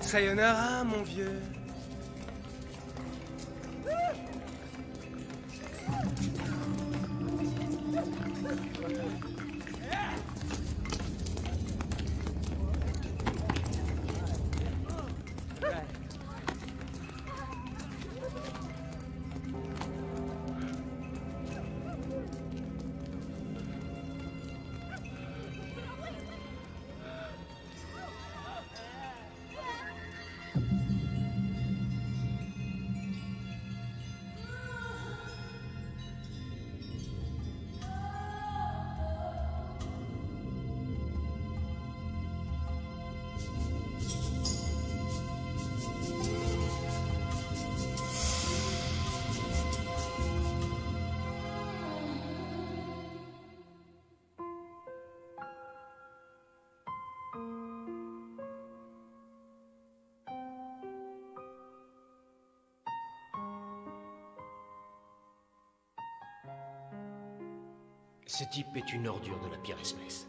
Sayonara, mon vieux. Ce type est une ordure de la pire espèce.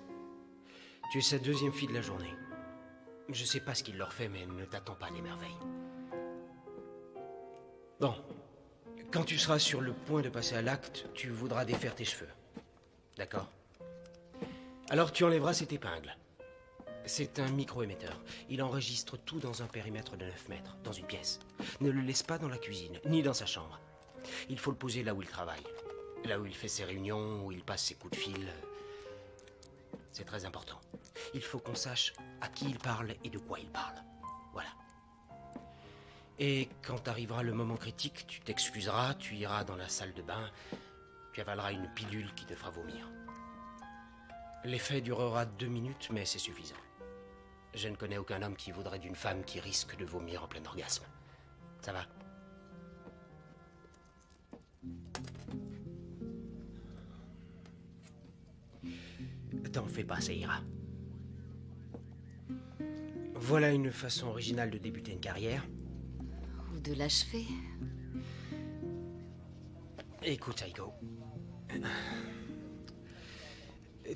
Tu es sa deuxième fille de la journée. Je sais pas ce qu'il leur fait, mais ne t'attends pas à des merveilles. Bon. Quand tu seras sur le point de passer à l'acte, tu voudras défaire tes cheveux. D'accord? Alors tu enlèveras cette épingle. C'est un micro-émetteur. Il enregistre tout dans un périmètre de 9 mètres, dans une pièce. Ne le laisse pas dans la cuisine, ni dans sa chambre. Il faut le poser là où il travaille. Là où il fait ses réunions, où il passe ses coups de fil. C'est très important. Il faut qu'on sache à qui il parle et de quoi il parle. Voilà. Et quand arrivera le moment critique, tu t'excuseras, tu iras dans la salle de bain, tu avaleras une pilule qui te fera vomir. L'effet durera 2 minutes, mais c'est suffisant. Je ne connais aucun homme qui voudrait d'une femme qui risque de vomir en plein orgasme. Ça va? T'en fais pas, ça ira. Voilà une façon originale de débuter une carrière. Ou de l'achever. Écoute, Aiko.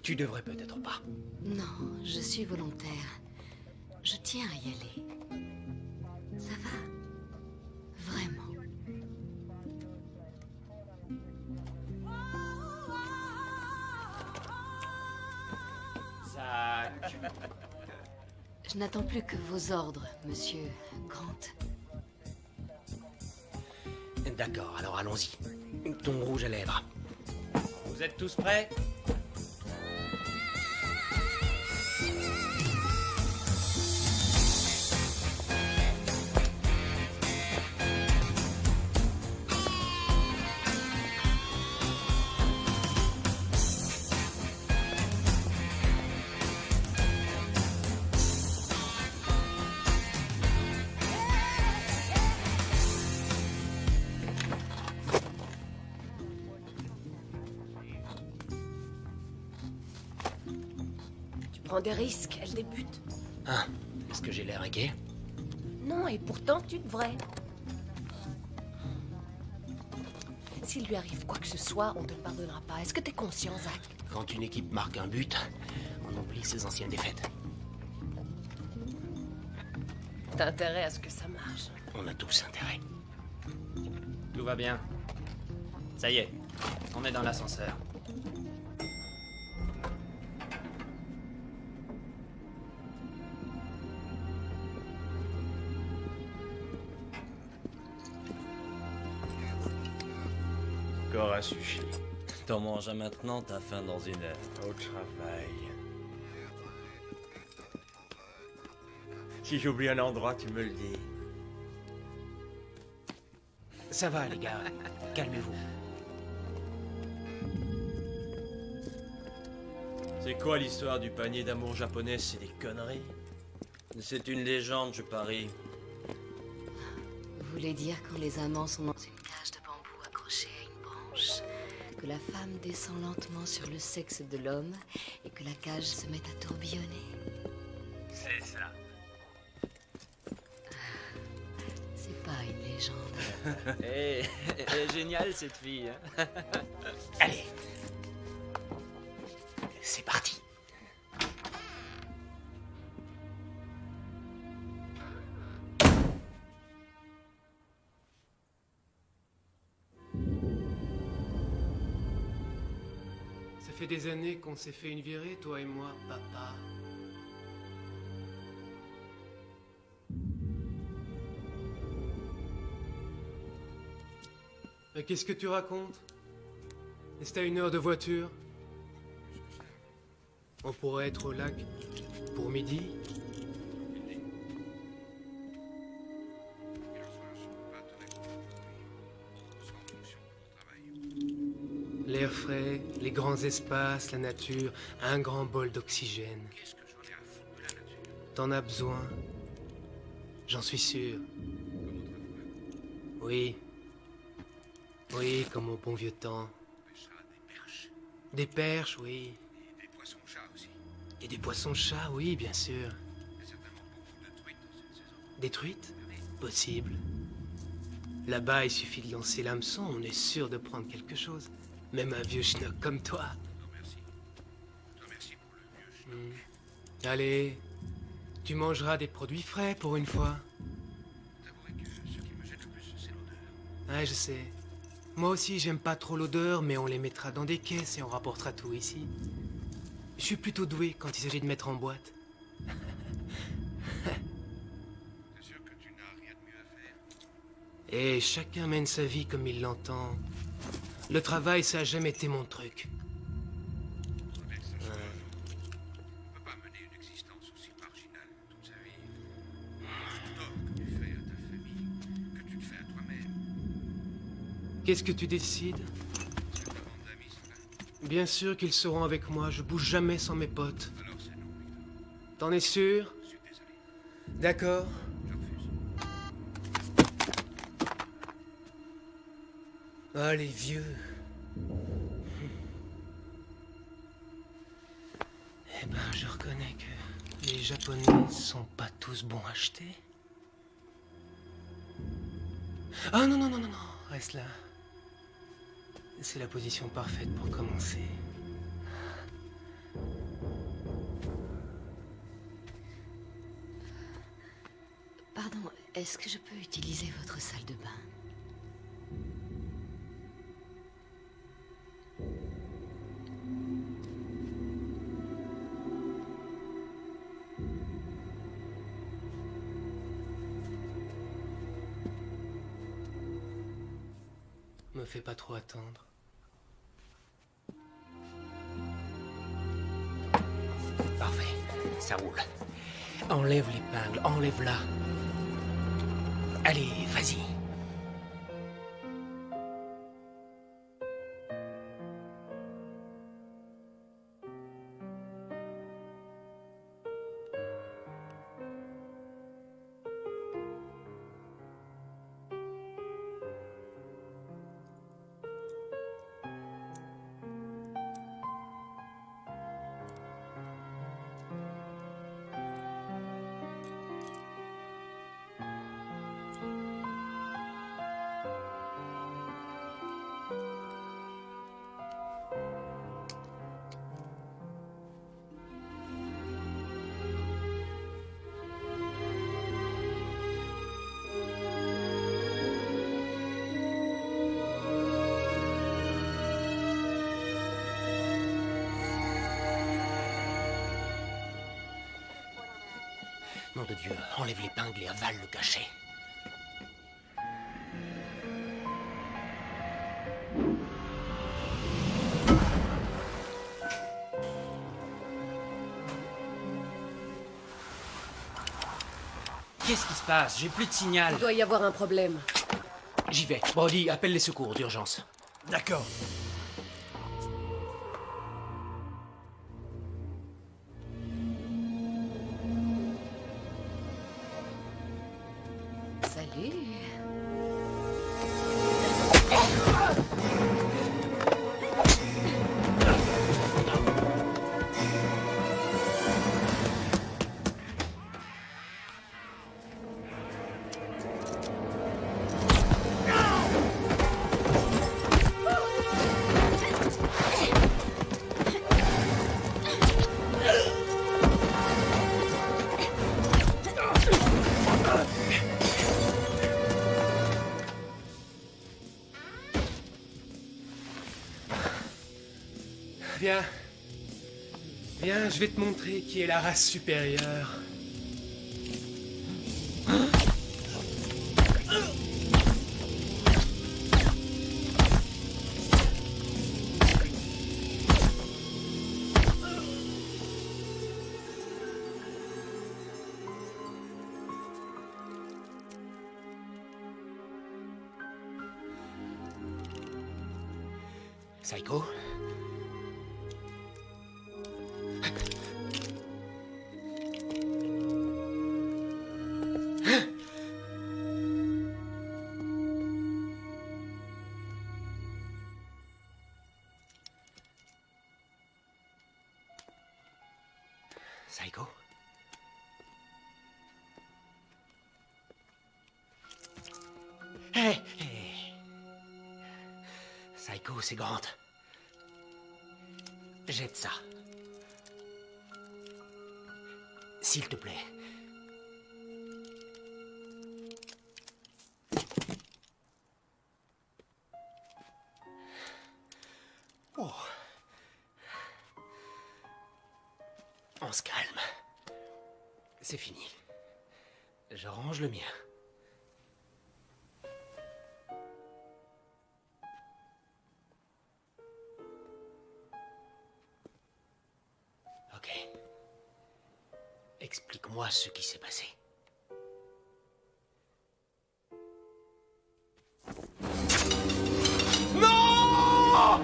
Tu devrais peut-être pas. Non, je suis volontaire. Je tiens à y aller. Ça va? Vraiment. Je n'attends plus que vos ordres, monsieur Grant. D'accord, alors allons-y. Ton rouge à lèvres. Vous êtes tous prêts? Prends des risques, elle débute. Ah, est-ce que j'ai l'air inquiet? Non, et pourtant tu devrais. S'il lui arrive quoi que ce soit, on te le pardonnera pas. Est-ce que t'es conscient, Zach? Quand une équipe marque un but, on oublie ses anciennes défaites. T'as intérêt à ce que ça marche. On a tous intérêt. Tout va bien. Ça y est, on est dans l'ascenseur. Encore un sushi. T'en manges maintenant, t'as faim dans une heure. Au travail. Si j'oublie un endroit, tu me le dis. Ça va, les gars. Calmez-vous. C'est quoi l'histoire du panier d'amour japonais? C'est des conneries. C'est une légende, je parie. Vous voulez dire quand les amants sont dans une cage de bambou accrochée à une branche, que la femme descend lentement sur le sexe de l'homme et que la cage se met à tourbillonner? C'est ça. C'est pas une légende. Elle est géniale cette fille. Hein. Allez. C'est parti. Ça fait des années qu'on s'est fait une virée, toi et moi, papa. Mais qu'est-ce que tu racontes? C'est à 1 heure de voiture. On pourrait être au lac pour midi. L'air frais, les grands espaces, la nature, un grand bol d'oxygène. Qu'est-ce que j'en ai à foutre de la nature? T'en as besoin. J'en suis sûr. Oui. Oui, comme au bon vieux temps. Des perches, oui. Et des poissons-chats aussi. Et des poissons-chats, oui, bien sûr. Il y a certainement beaucoup de truites dans cette saison. Des truites? Possible. Là-bas, il suffit de lancer l'hameçon, on est sûr de prendre quelque chose. Même un vieux schnock comme toi. Non, merci. Toi, merci pour le vieux schnock. Allez, tu mangeras des produits frais pour une fois. T'avouerais que ce qui me gêne le plus, c'est l'odeur. Ouais, je sais. Moi aussi, j'aime pas trop l'odeur, mais on les mettra dans des caisses et on rapportera tout ici. Je suis plutôt doué quand il s'agit de mettre en boîte. T'es sûr que tu n'as rien de mieux à faire? Et chacun mène sa vie comme il l'entend. Le travail, ça a jamais été mon truc. Faudrait que ça change. On peut pas mener une existence aussi marginale toute sa vie. C'est tort que tu fais à ta famille, que tu te fais à toi-même. Qu'est-ce que tu décides? C'est ta bande d'amis, c'est Bien sûr qu'ils seront avec moi, je bouge jamais sans mes potes. ça? Alors c'est non, Victor. T'en es sûr? Je suis désolé. D'accord. Je refuse. Ah, les vieux. Eh ben, je reconnais que les Japonais sont pas tous bons à acheter. Ah non, non, non, non, non, reste là. C'est la position parfaite pour commencer. Pardon, est-ce que je peux utiliser votre salle de bain? Me fais pas trop attendre. Parfait. Ça roule. Enlève l'épingle, enlève-la. Allez, vas-y. Nom de Dieu, enlève l'épingle et avale le cachet. Qu'est-ce qui se passe? J'ai plus de signal. Il doit y avoir un problème. J'y vais. Brody, appelle les secours d'urgence. D'accord. Salut. Viens. Viens, je vais te montrer qui est la race supérieure. Psycho? Psycho? Hé! Psycho, c'est grande. Jette ça. S'il te plaît. Oh. On se calme. C'est fini. Je range le mien. Ok. Explique-moi ce qui s'est passé. Non!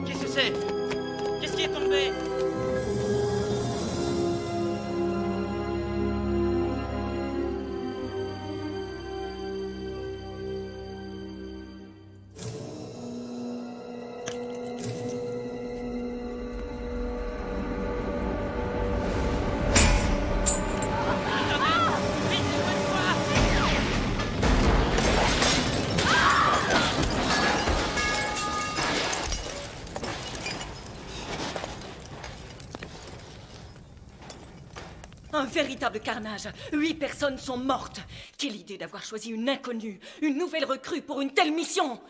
Qu'est-ce que c'est? Qu'est-ce qui est tombé? Un véritable carnage. 8 personnes sont mortes. Quelle idée d'avoir choisi une inconnue, une nouvelle recrue pour une telle mission.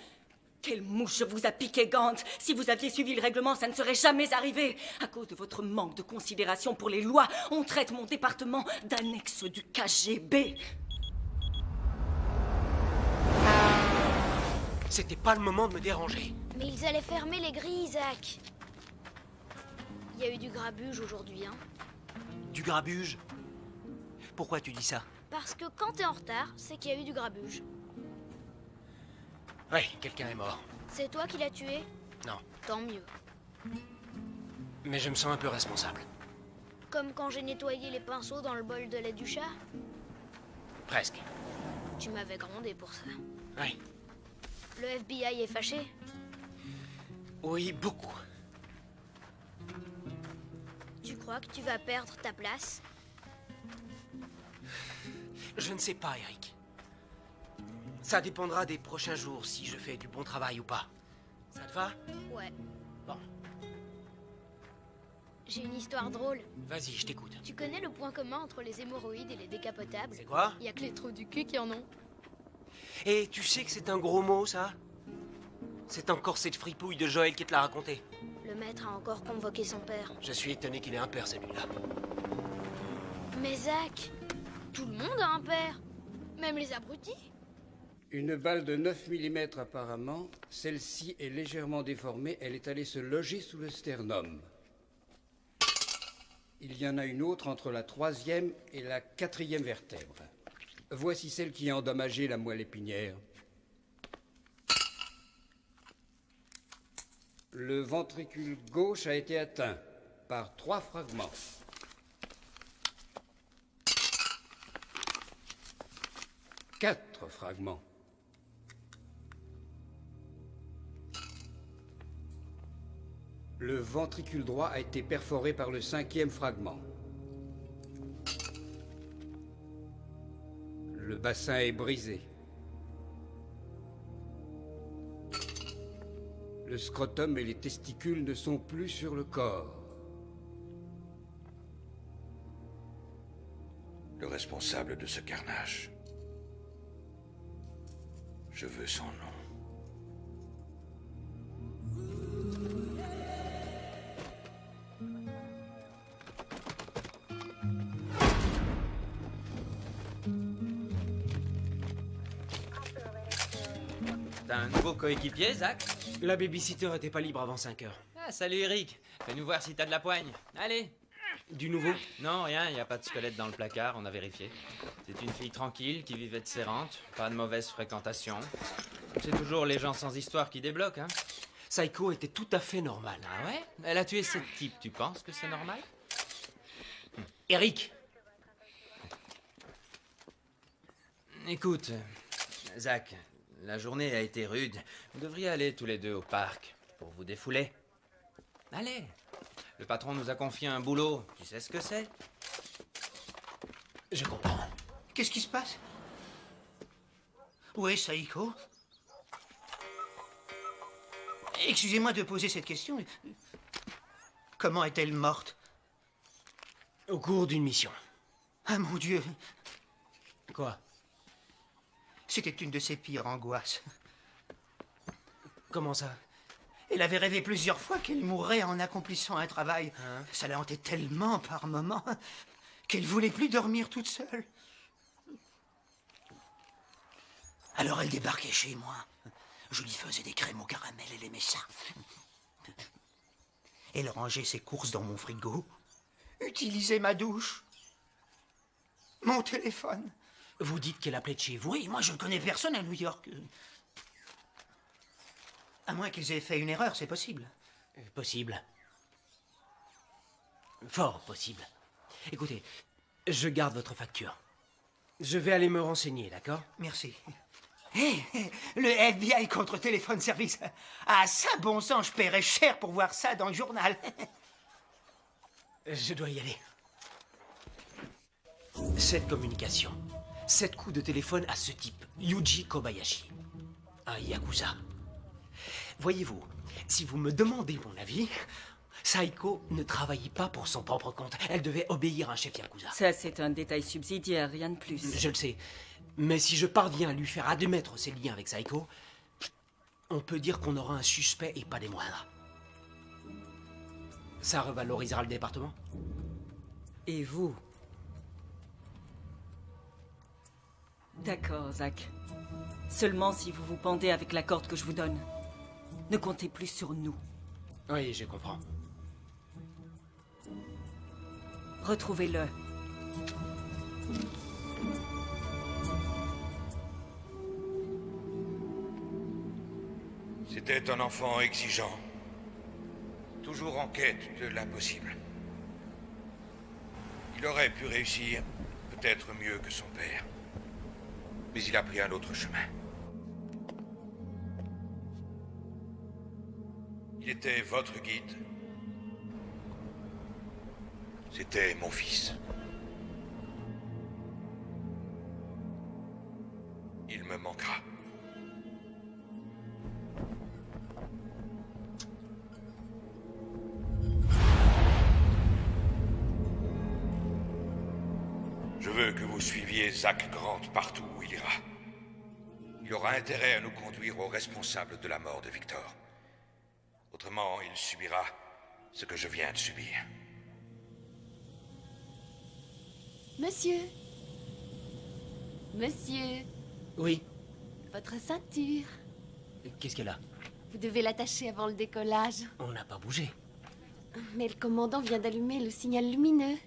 Quelle mouche vous a piqué, Gant. Si vous aviez suivi le règlement, ça ne serait jamais arrivé. À cause de votre manque de considération pour les lois, on traite mon département d'annexe du KGB. C'était pas le moment de me déranger. Mais ils allaient fermer les grilles, Isaac. Il y a eu du grabuge aujourd'hui, hein. Du grabuge? Pourquoi tu dis ça? Parce que quand t'es en retard, c'est qu'il y a eu du grabuge. Ouais, quelqu'un est mort. C'est toi qui l'as tué? Non, Tant mieux. mais je me sens un peu responsable. Comme quand j'ai nettoyé les pinceaux dans le bol de lait du chat. Presque. Tu m'avais grondé pour ça. Ouais. Le FBI est fâché? Oui, beaucoup. Tu crois que tu vas perdre ta place? Je ne sais pas, Eric. Ça dépendra des prochains jours, si je fais du bon travail ou pas. Ça te va? Ouais. Bon. j'ai une histoire drôle. Vas-y, je t'écoute. Tu connais le point commun entre les hémorroïdes et les décapotables? C'est quoi? Y a que les trous du cul qui en ont. Et tu sais que c'est un gros mot, ça? C'est encore cette fripouille de Joël qui te l'a raconté. Le maître a encore convoqué son père. Je suis étonné qu'il ait un père, celui-là. Mais Zach, tout le monde a un père. Même les abrutis. Une balle de 9 mm apparemment. Celle-ci est légèrement déformée. Elle est allée se loger sous le sternum. Il y en a une autre entre la 3e et la 4e vertèbre. Voici celle qui a endommagé la moelle épinière. Le ventricule gauche a été atteint par 3 fragments. Quatre fragments. Le ventricule droit a été perforé par le 5e fragment. Le bassin est brisé. Le scrotum et les testicules ne sont plus sur le corps. Le responsable de ce carnage. Je veux son nom. T'as un nouveau coéquipier, Zach? La babysitter était pas libre avant 5 heures. Ah, salut Eric. Fais-nous voir si t'as de la poigne. Allez. Du nouveau? Non, rien, y a pas de squelette dans le placard, on a vérifié. C'est une fille tranquille qui vivait de ses rentes, pas de mauvaise fréquentation. C'est toujours les gens sans histoire qui débloquent, hein. Psycho était tout à fait normal. Ah ouais? Elle a tué 7 types, tu penses que c'est normal? Eric! Écoute, Zach, la journée a été rude. Vous devriez aller tous les deux au parc pour vous défouler. Allez. Le patron nous a confié un boulot. Tu sais ce que c'est? Je comprends. Qu'est-ce qui se passe? Où est Saïko? Excusez-moi de poser cette question. Comment est-elle morte? Au cours d'une mission. Ah mon Dieu! Quoi? C'était une de ses pires angoisses. Comment ça? Elle avait rêvé plusieurs fois qu'elle mourrait en accomplissant un travail. Hein? Ça la hantait tellement par moments qu'elle voulait plus dormir toute seule. Alors elle débarquait chez moi. Je lui faisais des crèmes au caramel, elle aimait ça. Elle rangeait ses courses dans mon frigo, utilisait ma douche, mon téléphone. Vous dites qu'elle appelait de chez vous? Oui, moi je ne connais personne à New York. À moins qu'ils aient fait une erreur, c'est possible. Possible. Fort possible. Écoutez, je garde votre facture. Je vais aller me renseigner, d'accord? Merci. Hé, le FBI contre téléphone service. Ah, ça, bon sang, je paierais cher pour voir ça dans le journal. Je dois y aller. 7 communications. 7 coups de téléphone à ce type, Yuji Kobayashi. Un yakuza. Voyez-vous, si vous me demandez mon avis, Saïko ne travaillait pas pour son propre compte. Elle devait obéir à un chef yakuza. Ça, c'est un détail subsidiaire, rien de plus. Je le sais. Mais si je parviens à lui faire admettre ses liens avec Saïko, on peut dire qu'on aura un suspect et pas des moindres. Ça revalorisera le département. Et vous? D'accord, Zach. Seulement si vous vous pendez avec la corde que je vous donne. Ne comptez plus sur nous. Oui, je comprends. Retrouvez-le. C'était un enfant exigeant. Toujours en quête de l'impossible. Il aurait pu réussir, peut-être mieux que son père. Mais il a pris un autre chemin. Il était votre guide. C'était mon fils. Il me manquera. Je veux que vous suiviez Zach Grant partout où il ira. Il aura intérêt à nous conduire au responsable de la mort de Victor. Autrement, il subira ce que je viens de subir. Monsieur. Monsieur, Oui. votre ceinture. Qu'est-ce qu'elle a? Vous devez l'attacher avant le décollage. On n'a pas bougé. Mais le commandant vient d'allumer le signal lumineux.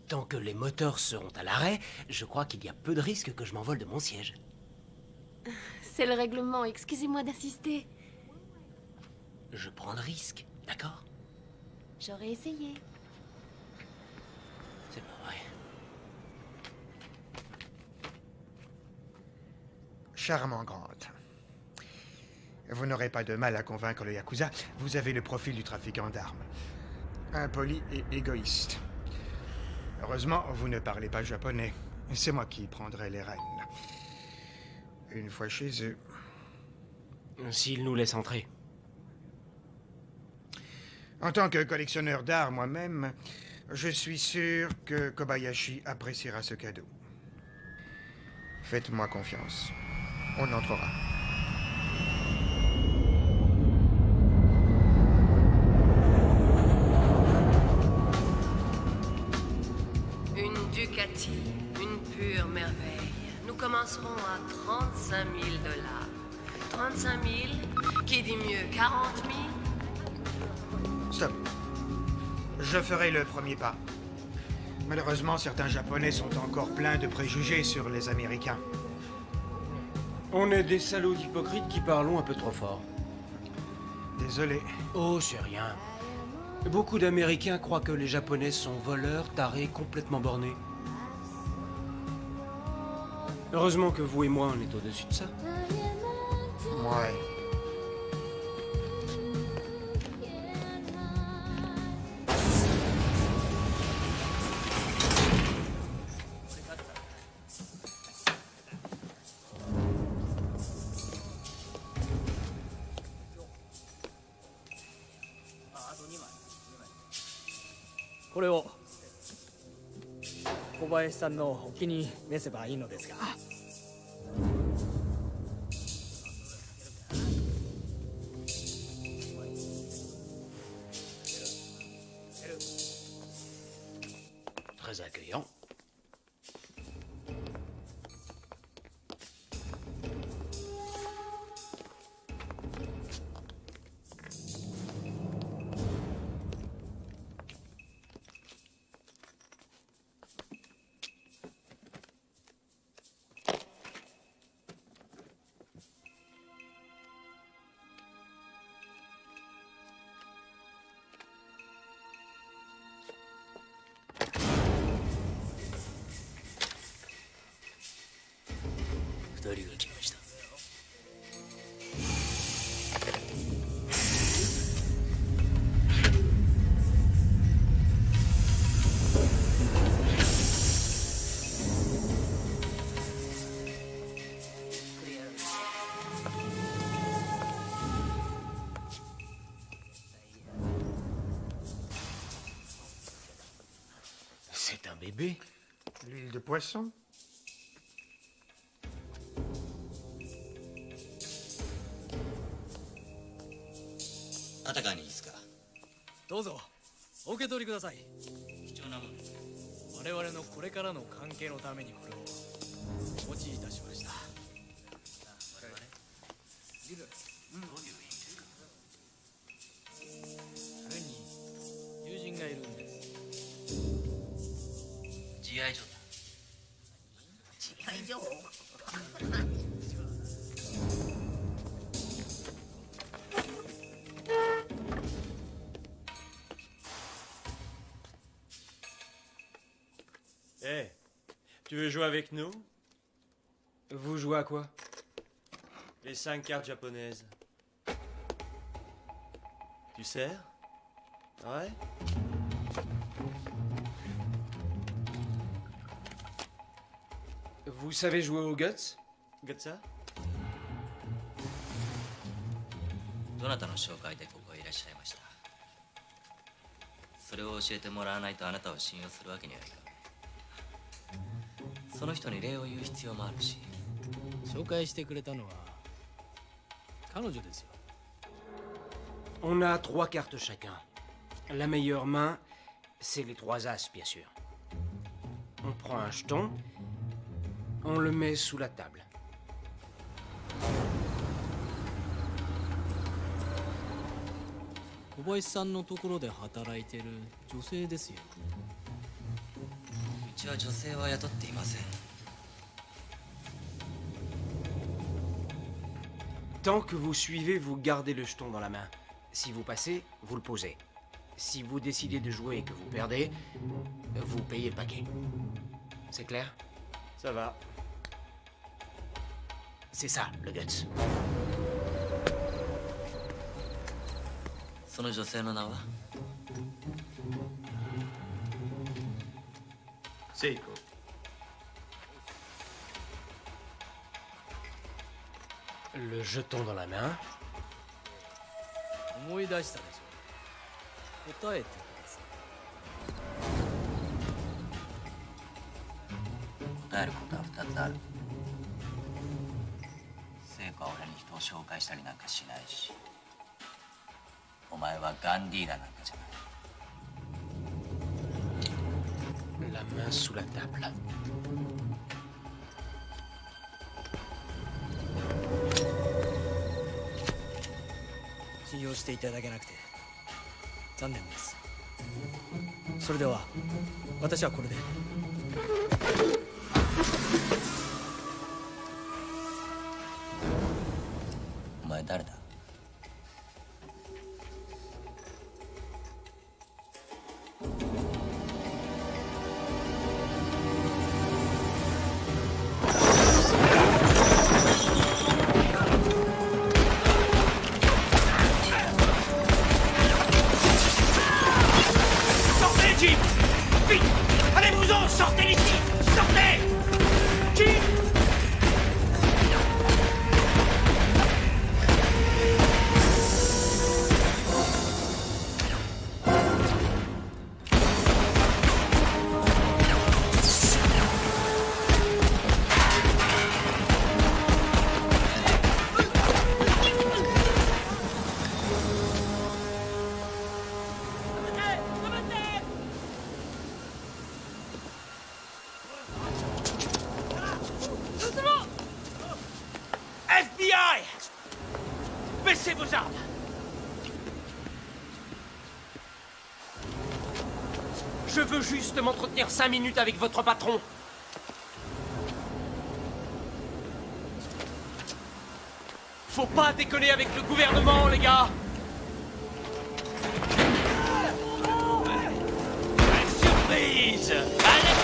Tant que les moteurs seront à l'arrêt, je crois qu'il y a peu de risque que je m'envole de mon siège. C'est le règlement, excusez-moi d'insister. Je prends le risque, d'accord? J'aurais essayé. C'est pas vrai. Charmant, Grant. Vous n'aurez pas de mal à convaincre le Yakuza. Vous avez le profil du trafiquant d'armes. Impoli et égoïste. Heureusement, vous ne parlez pas japonais. C'est moi qui prendrai les rênes. Une fois chez eux. S'ils nous laissent entrer. En tant que collectionneur d'art moi-même, je suis sûr que Kobayashi appréciera ce cadeau. Faites-moi confiance. On entrera. Une Ducati, une pure merveille. Nous commencerons à 35 000 $. 35 000, qui dit mieux 40 000? Stop. Je ferai le premier pas. Malheureusement, certains Japonais sont encore pleins de préjugés sur les Américains. On est des salauds hypocrites qui parlons un peu trop fort. Désolé. Oh, c'est rien. Beaucoup d'Américains croient que les Japonais sont voleurs, tarés, complètement bornés. Heureusement que vous et moi, on est au-dessus de ça. Ouais. Très accueillant. C'est un bébé. L'huile de poisson? Hey, tu veux jouer avec nous? Vous jouez à quoi? Les 5 cartes japonaises. Tu sers? Ouais? Vous savez jouer au Guts? Gotcha? どなたの紹介でここへいらっしゃいました。それを教えてもらわないとあなたを信用するわけにはいかない。その人に礼を言う必要もあるし。紹介してくれたのは彼女ですよ。 On a 3 cartes chacun. La meilleure main, c'est les 3 as, bien sûr. On prend un jeton, on le met sous la table. 小林さんのところで働いてる女性ですよ。うちは女性は雇っていません。 Tant que vous suivez, vous gardez le jeton dans la main. Si vous passez, vous le posez. Si vous décidez de jouer et que vous perdez, vous payez le paquet. C'est clair? Ça va. C'est ça, le guts. その女性の名は？セイコ。 Le jeton dans la main. 思い出したでしょ。答えてください。答えることは2つある。聖子は俺に人を紹介したりなんかしないし、お前はガンディーラなんかじゃない。 La main sous la table. 信用していただけなくて残念です。それでは私はこれで。お前誰だ？Baissez vos armes! Je veux juste m'entretenir 5 minutes avec votre patron. Faut pas déconner avec le gouvernement, les gars! Surprise! Allez,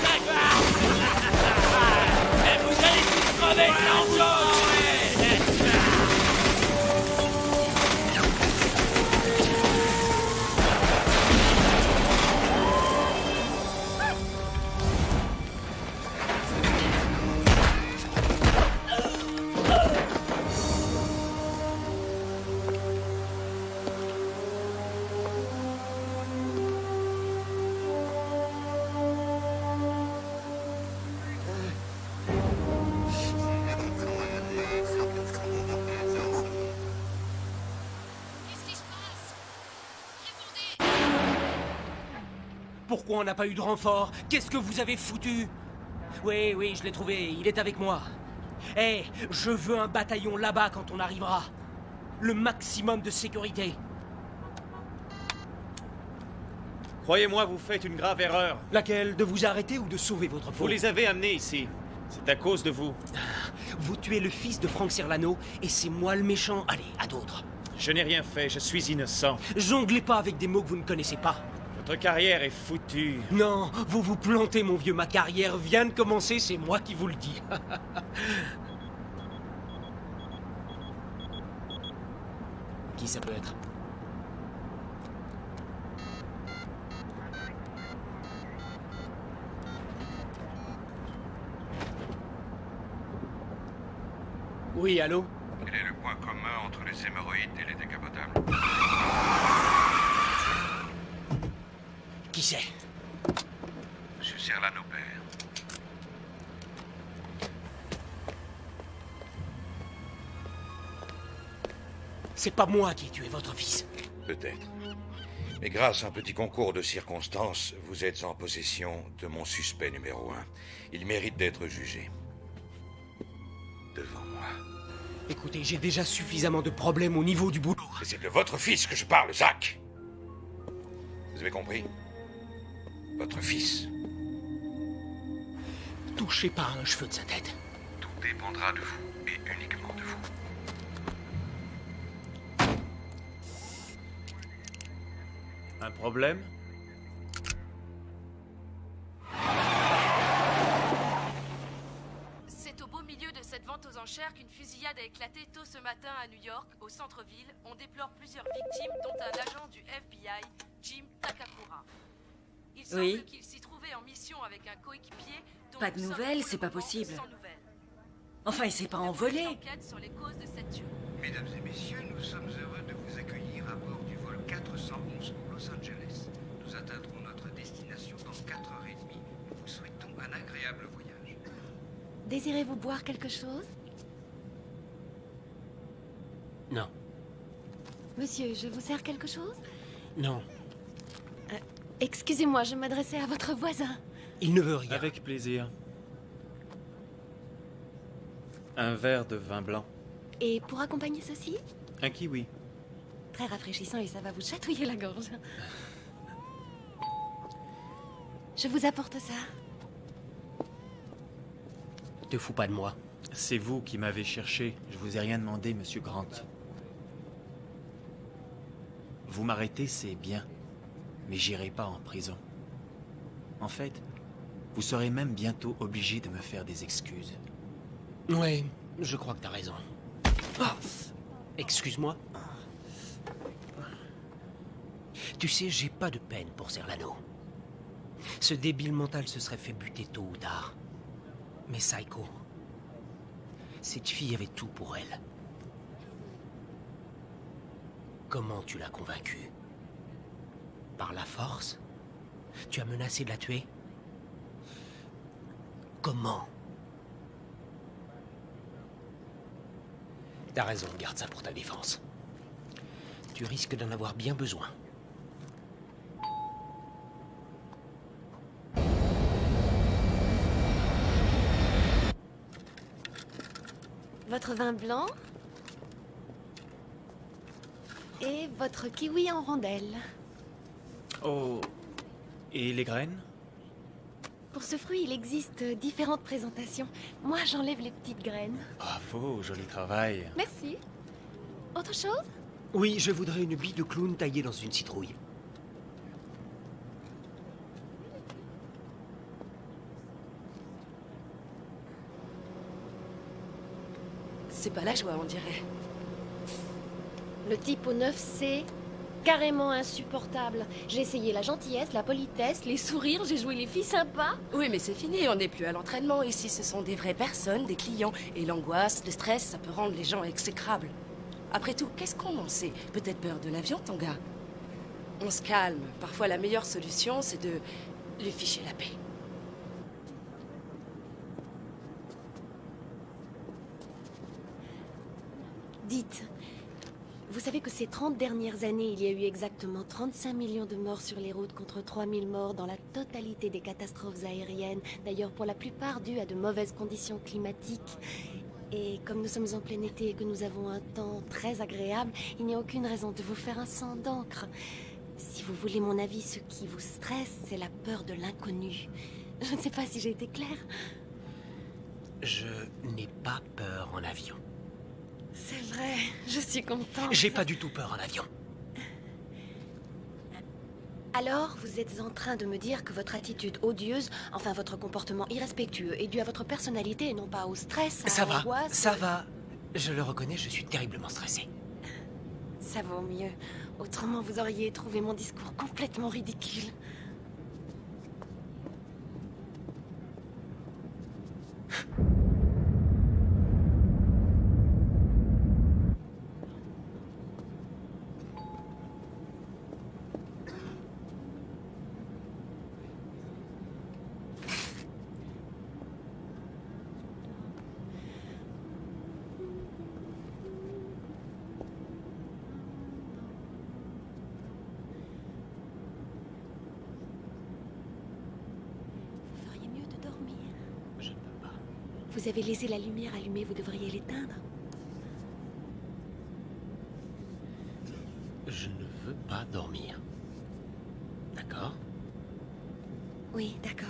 et vous allez tous crever l'enjeu! Pourquoi on n'a pas eu de renfort? Qu'est-ce que vous avez foutu? Oui, oui, je l'ai trouvé, il est avec moi. Eh, je veux un bataillon là-bas quand on arrivera. Le maximum de sécurité. Croyez-moi, vous faites une grave erreur. Laquelle? De vous arrêter ou de sauver votre peau? Vous les avez amenés ici. C'est à cause de vous. Vous tuez le fils de Frank Serlano et c'est moi le méchant. Allez, à d'autres. Je n'ai rien fait, je suis innocent. Jonglez pas avec des mots que vous ne connaissez pas. Votre carrière est foutue. Non, vous vous plantez, mon vieux. Ma carrière vient de commencer, c'est moi qui vous le dis. Qui ça peut être? Oui, allô? Quel est le point commun entre les hémorroïdes et les décapotables? Qui c'est? Monsieur Serlano père. C'est pas moi qui ai tué votre fils. Peut-être. Mais grâce à un petit concours de circonstances, vous êtes en possession de mon suspect numéro 1. Il mérite d'être jugé. Devant moi. Écoutez, j'ai déjà suffisamment de problèmes au niveau du boulot. Mais c'est de votre fils que je parle, Zach. Vous avez compris? Votre fils. Touchez pas à un cheveu de sa tête. Tout dépendra de vous, et uniquement de vous. Un problème? C'est au beau milieu de cette vente aux enchères qu'une fusillade a éclaté tôt ce matin à New York, au centre-ville. On déplore plusieurs victimes, dont un agent du FBI, Jim Takakura. Il semble qu'il s'y trouvait en mission avec un coéquipier. Pas de nouvelles, c'est pas possible. Enfin, il s'est pas envolé. Sur les causes de cette tuerie. Mesdames et messieurs, nous sommes heureux de vous accueillir à bord du vol 411 pour Los Angeles. Nous atteindrons notre destination dans 4h30. Nous vous souhaitons un agréable voyage. Désirez-vous boire quelque chose? Non. Monsieur, je vous sers quelque chose? Non. Excusez-moi, je m'adressais à votre voisin. Il ne veut rien. Avec plaisir. Un verre de vin blanc. Et pour accompagner ceci? Un kiwi. Très rafraîchissant et ça va vous chatouiller la gorge. Je vous apporte ça. Te fous pas de moi. C'est vous qui m'avez cherché. Je vous ai rien demandé, monsieur Grant. Vous m'arrêtez, c'est bien. Mais j'irai pas en prison. En fait, vous serez même bientôt obligé de me faire des excuses. Ouais, je crois que t'as raison. Ah, excuse-moi. Tu sais, j'ai pas de peine pour Serlano. Ce débile mental se serait fait buter tôt ou tard. Mais Psycho, cette fille avait tout pour elle. Comment tu l'as convaincue? Par la force? Tu as menacé de la tuer? Comment? T'as raison, garde ça pour ta défense. Tu risques d'en avoir bien besoin. Votre vin blanc et votre kiwi en rondelles. Oh, et les graines? Pour ce fruit, il existe différentes présentations. Moi, j'enlève les petites graines. Bravo, joli travail. Merci. Autre chose? Oui, je voudrais une bille de clown taillée dans une citrouille. C'est pas la joie, on dirait. Le type au 9C, carrément insupportable. J'ai essayé la gentillesse, la politesse, les sourires, j'ai joué les filles sympas. Oui, mais c'est fini, on n'est plus à l'entraînement. Ici, ce sont des vraies personnes, des clients. Et l'angoisse, le stress, ça peut rendre les gens exécrables. Après tout, qu'est-ce qu'on en sait? Peut-être peur de l'avion, ton gars? On se calme. Parfois, la meilleure solution, c'est de lui ficher la paix. Dites, vous savez que ces 30 dernières années, il y a eu exactement 35 millions de morts sur les routes contre 3000 morts dans la totalité des catastrophes aériennes, d'ailleurs pour la plupart dues à de mauvaises conditions climatiques. Et comme nous sommes en plein été et que nous avons un temps très agréable, il n'y a aucune raison de vous faire un sang d'encre. Si vous voulez mon avis, ce qui vous stresse, c'est la peur de l'inconnu. Je ne sais pas si j'ai été claire. Je n'ai pas peur en avion. C'est vrai, je suis contente. J'ai pas du tout peur en avion. Alors, vous êtes en train de me dire que votre attitude odieuse, enfin votre comportement irrespectueux, est dû à votre personnalité et non pas au stress, à l'angoisse... Ça va. Je le reconnais, je suis terriblement stressé. Ça vaut mieux. Autrement, vous auriez trouvé mon discours complètement ridicule. Vous avez laissé la lumière allumée, vous devriez l'éteindre. Je ne veux pas dormir. D'accord? Oui, d'accord.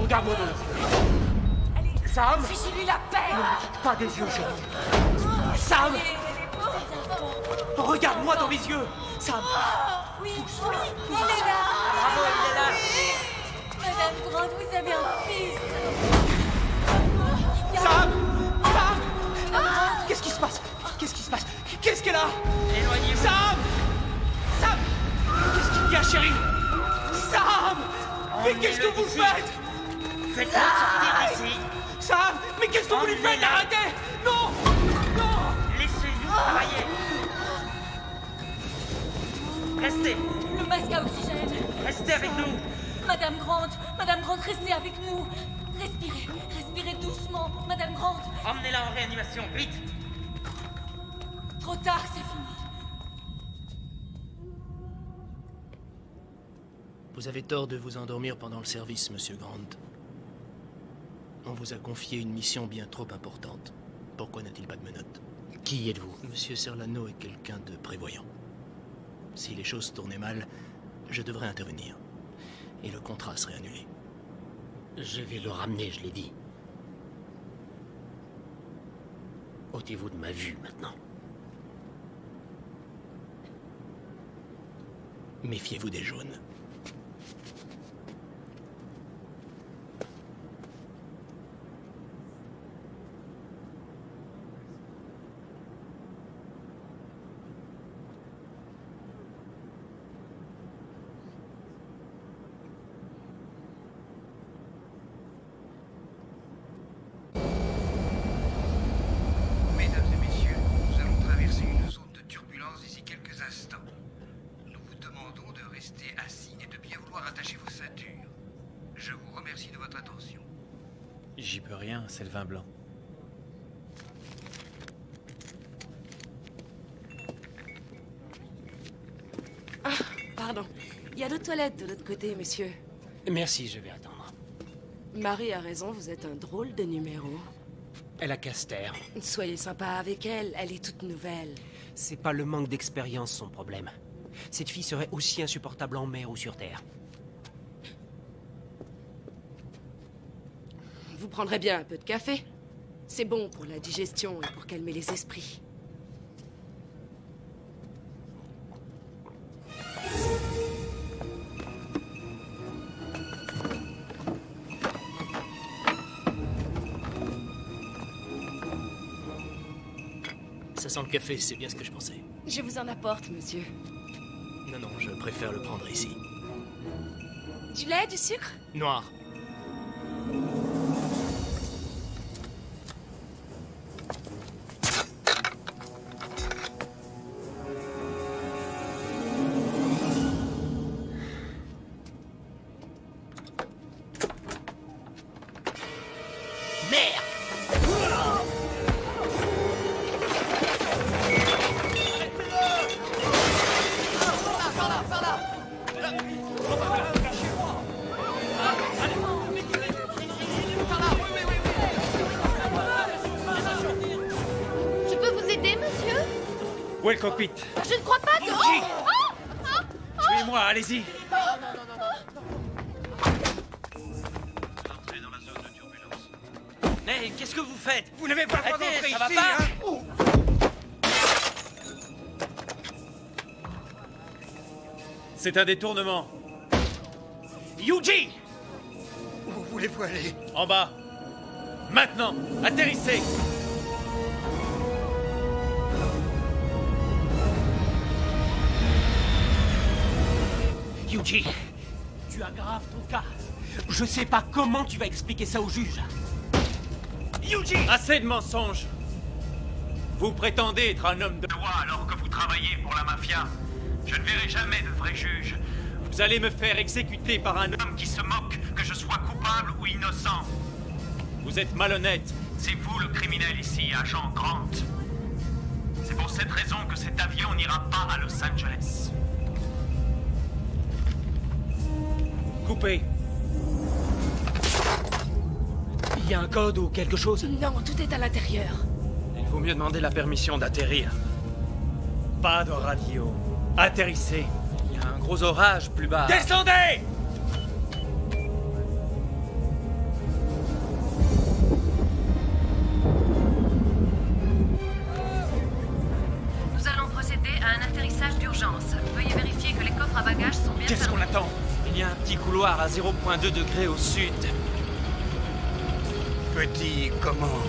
Regarde-moi dans les yeux. Sam! Fichez-lui la paix! Pas des yeux jaunes. Sam! Regarde-moi dans mes yeux! Sam! Oui, oui, il est là! Bravo, il est là! Madame Grant, vous avez un fils! Sam! Sam! Qu'est-ce qui se passe? Qu'est-ce qui se passe? Qu'est-ce qu'elle a? Éloignez-vous! Sam! Sam! Qu'est-ce qu'il y a, chérie? Sam! Mais qu'est-ce que vous faites? Faites-le sortir d'ici. Sam! Mais qu'est-ce que vous lui faites? Arrêtez! Non! Non! Laissez-nous travailler. Restez. Le masque à oxygène. Restez avec nous. Madame Grant, restez avec nous. Respirez, respirez doucement, Madame Grant. Emmenez-la en réanimation, vite. Trop tard, c'est fini. Vous avez tort de vous endormir pendant le service, Monsieur Grant. On vous a confié une mission bien trop importante. Pourquoi n'a-t-il pas de menottes? Qui êtes-vous? Monsieur Serlano est quelqu'un de prévoyant. Si les choses tournaient mal, je devrais intervenir. Et le contrat serait annulé. Je vais le ramener, je l'ai dit. Ôtez-vous de ma vue maintenant. Méfiez-vous des jaunes. Mesdames et messieurs, nous allons traverser une zone de turbulence d'ici quelques instants. Nous vous demandons de rester assis et de bien vouloir attacher vos ceintures. Je vous remercie de votre attention. J'y peux rien, c'est le vin blanc. Ah, pardon. Il y a d'autres toilettes de l'autre côté, monsieur. Merci, je vais attendre. Marie a raison, vous êtes un drôle de numéro. Elle a Caster. Soyez sympa avec elle, elle est toute nouvelle. C'est pas le manque d'expérience son problème. Cette fille serait aussi insupportable en mer ou sur terre. Vous prendrez bien un peu de café? C'est bon pour la digestion et pour calmer les esprits. Ça sent le café, c'est bien ce que je pensais. Je vous en apporte, monsieur. Non, non, je préfère le prendre ici. Du lait, du sucre? Noir. Je peux vous aider, monsieur? Où est le cockpit? Je ne crois pas que... Suivez-moi, allez-y. Mais qu'est-ce que vous faites? Vous n'avez pas le droit Arrêtez, d'entrer ça va ici, pas? hein? C'est un détournement. Yuji! Où voulez-vous aller? En bas. Maintenant, atterrissez! Yuji, tu aggraves ton cas. Je sais pas comment tu vas expliquer ça au juge. Yuji! Assez de mensonges! Vous prétendez être un homme de loi alors que vous travaillez pour la mafia. Je ne verrai jamais de vrai juge. Vous allez me faire exécuter par un homme qui se moque que je sois coupable ou innocent. Vous êtes malhonnête. C'est vous le criminel ici, agent Grant. C'est pour cette raison que cet avion n'ira pas à Los Angeles. Coupez. Il y a un code ou quelque chose? Non, tout est à l'intérieur. Il vaut mieux demander la permission d'atterrir. Pas de radio. Atterrissez. Il y a un gros orage plus bas. Descendez! Nous allons procéder à un atterrissage d'urgence. Veuillez vérifier que les coffres à bagages sont bien Qu'est-ce qu'on fermés. attend? Il y a un petit couloir à 0,2 degrés au sud. Petit comment?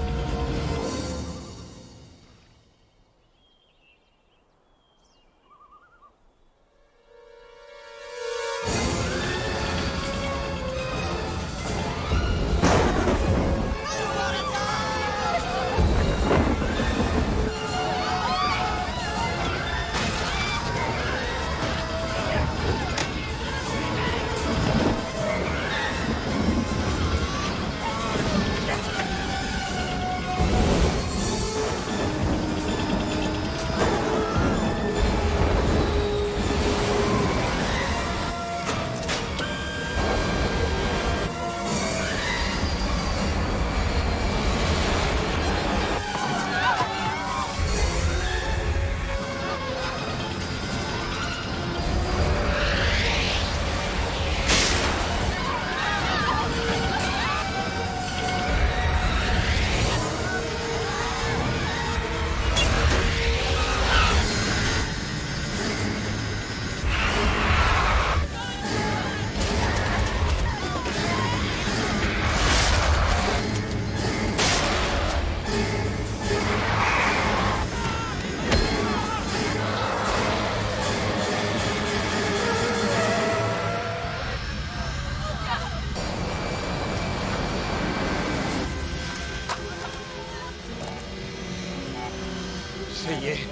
Ça y est,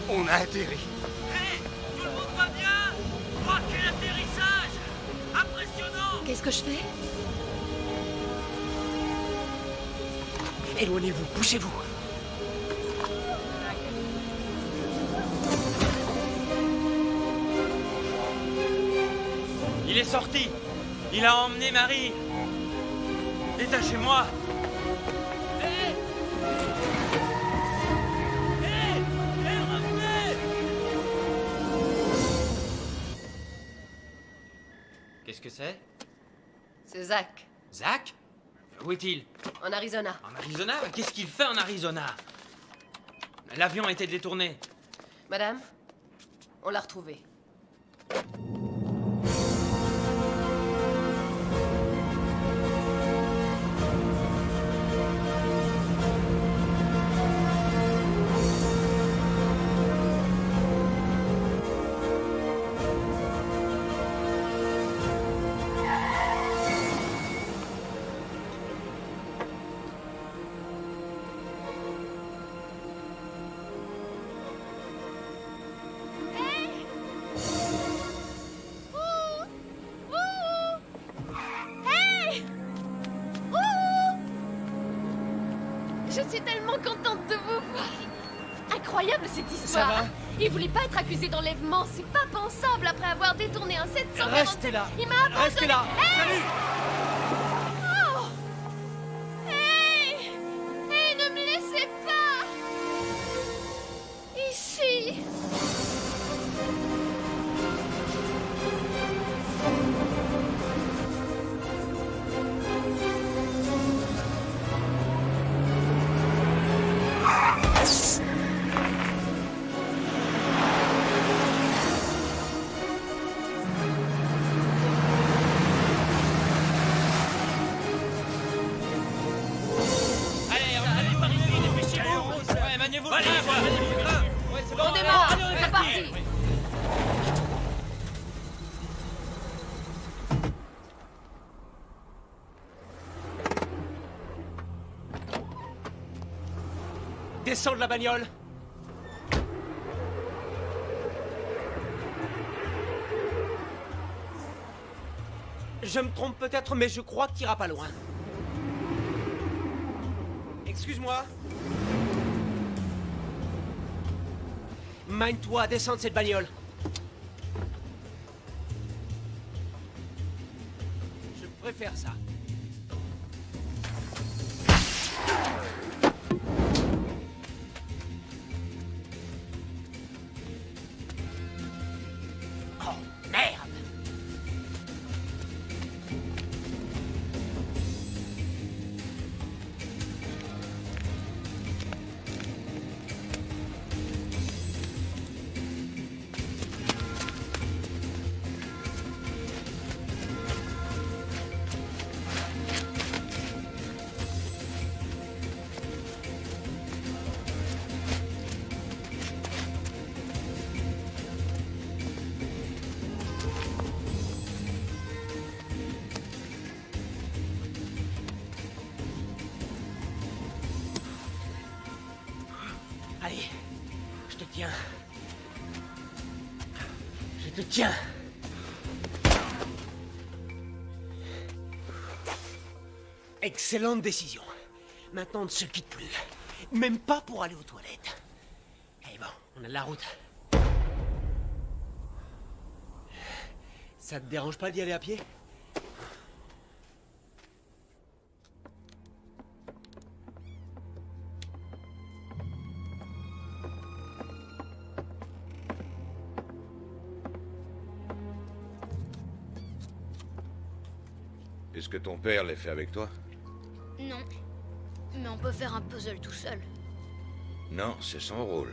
on a atterri. Tout le monde va bien? Oh, quel atterrissage! Impressionnant! Qu'est-ce que je fais? Éloignez-vous, poussez-vous. Il est sorti. Il a emmené Marie. Détachez-moi. Qu'est-ce que c'est? C'est Zach, Zach? Où est-il? en Arizona. En Arizona? Qu'est-ce qu'il fait en Arizona? L'avion a été détourné. Madame, on l'a retrouvé. Je suis tellement contente de vous voir. Incroyable cette histoire. Ça va? Il voulait pas être accusé d'enlèvement. C'est pas pensable après avoir détourné un 747. Restez là. Il m'a abandonné. Restez là. Hey! Salut! Oh! Hey! Hey, ne me laissez pas! Ici! Descends de la bagnole. Je me trompe peut-être, mais je crois que t'iras pas loin. Excuse-moi. Mine-toi, descends de cette bagnole. Je préfère ça. Oh, merde! Allez, je te tiens. Je te tiens. Excellente décision. Maintenant, on ne se quitte plus. Même pas pour aller aux toilettes. Eh bon, on a de la route. Ça te dérange pas d'y aller à pied ? Est-ce que ton père l'a fait avec toi? Non. Mais on peut faire un puzzle tout seul. Non, c'est son rôle.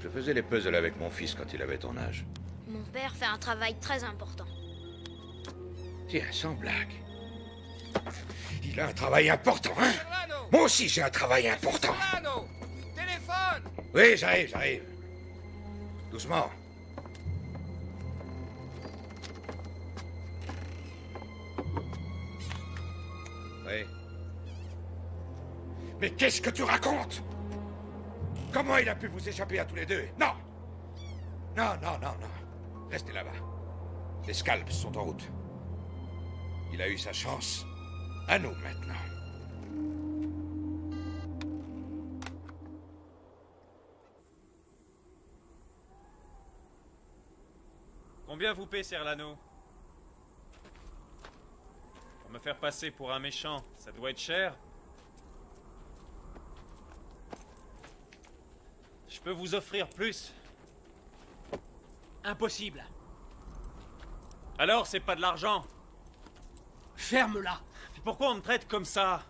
Je faisais les puzzles avec mon fils quand il avait ton âge. Mon père fait un travail très important. Tiens, sans blague. Il a un travail important, hein? Moi aussi, j'ai un travail important. Téléphone! Oui, j'arrive. Doucement. Oui. Mais qu'est-ce que tu racontes? Comment il a pu vous échapper à tous les deux? Non! Non. Restez là-bas. Les scalps sont en route. Il a eu sa chance. À nous, maintenant. Combien vous paie Serlano? Pour me faire passer pour un méchant, ça doit être cher. Je peux vous offrir plus. Impossible. Alors, c'est pas de l'argent. Ferme-la. Pourquoi on me traite comme ça?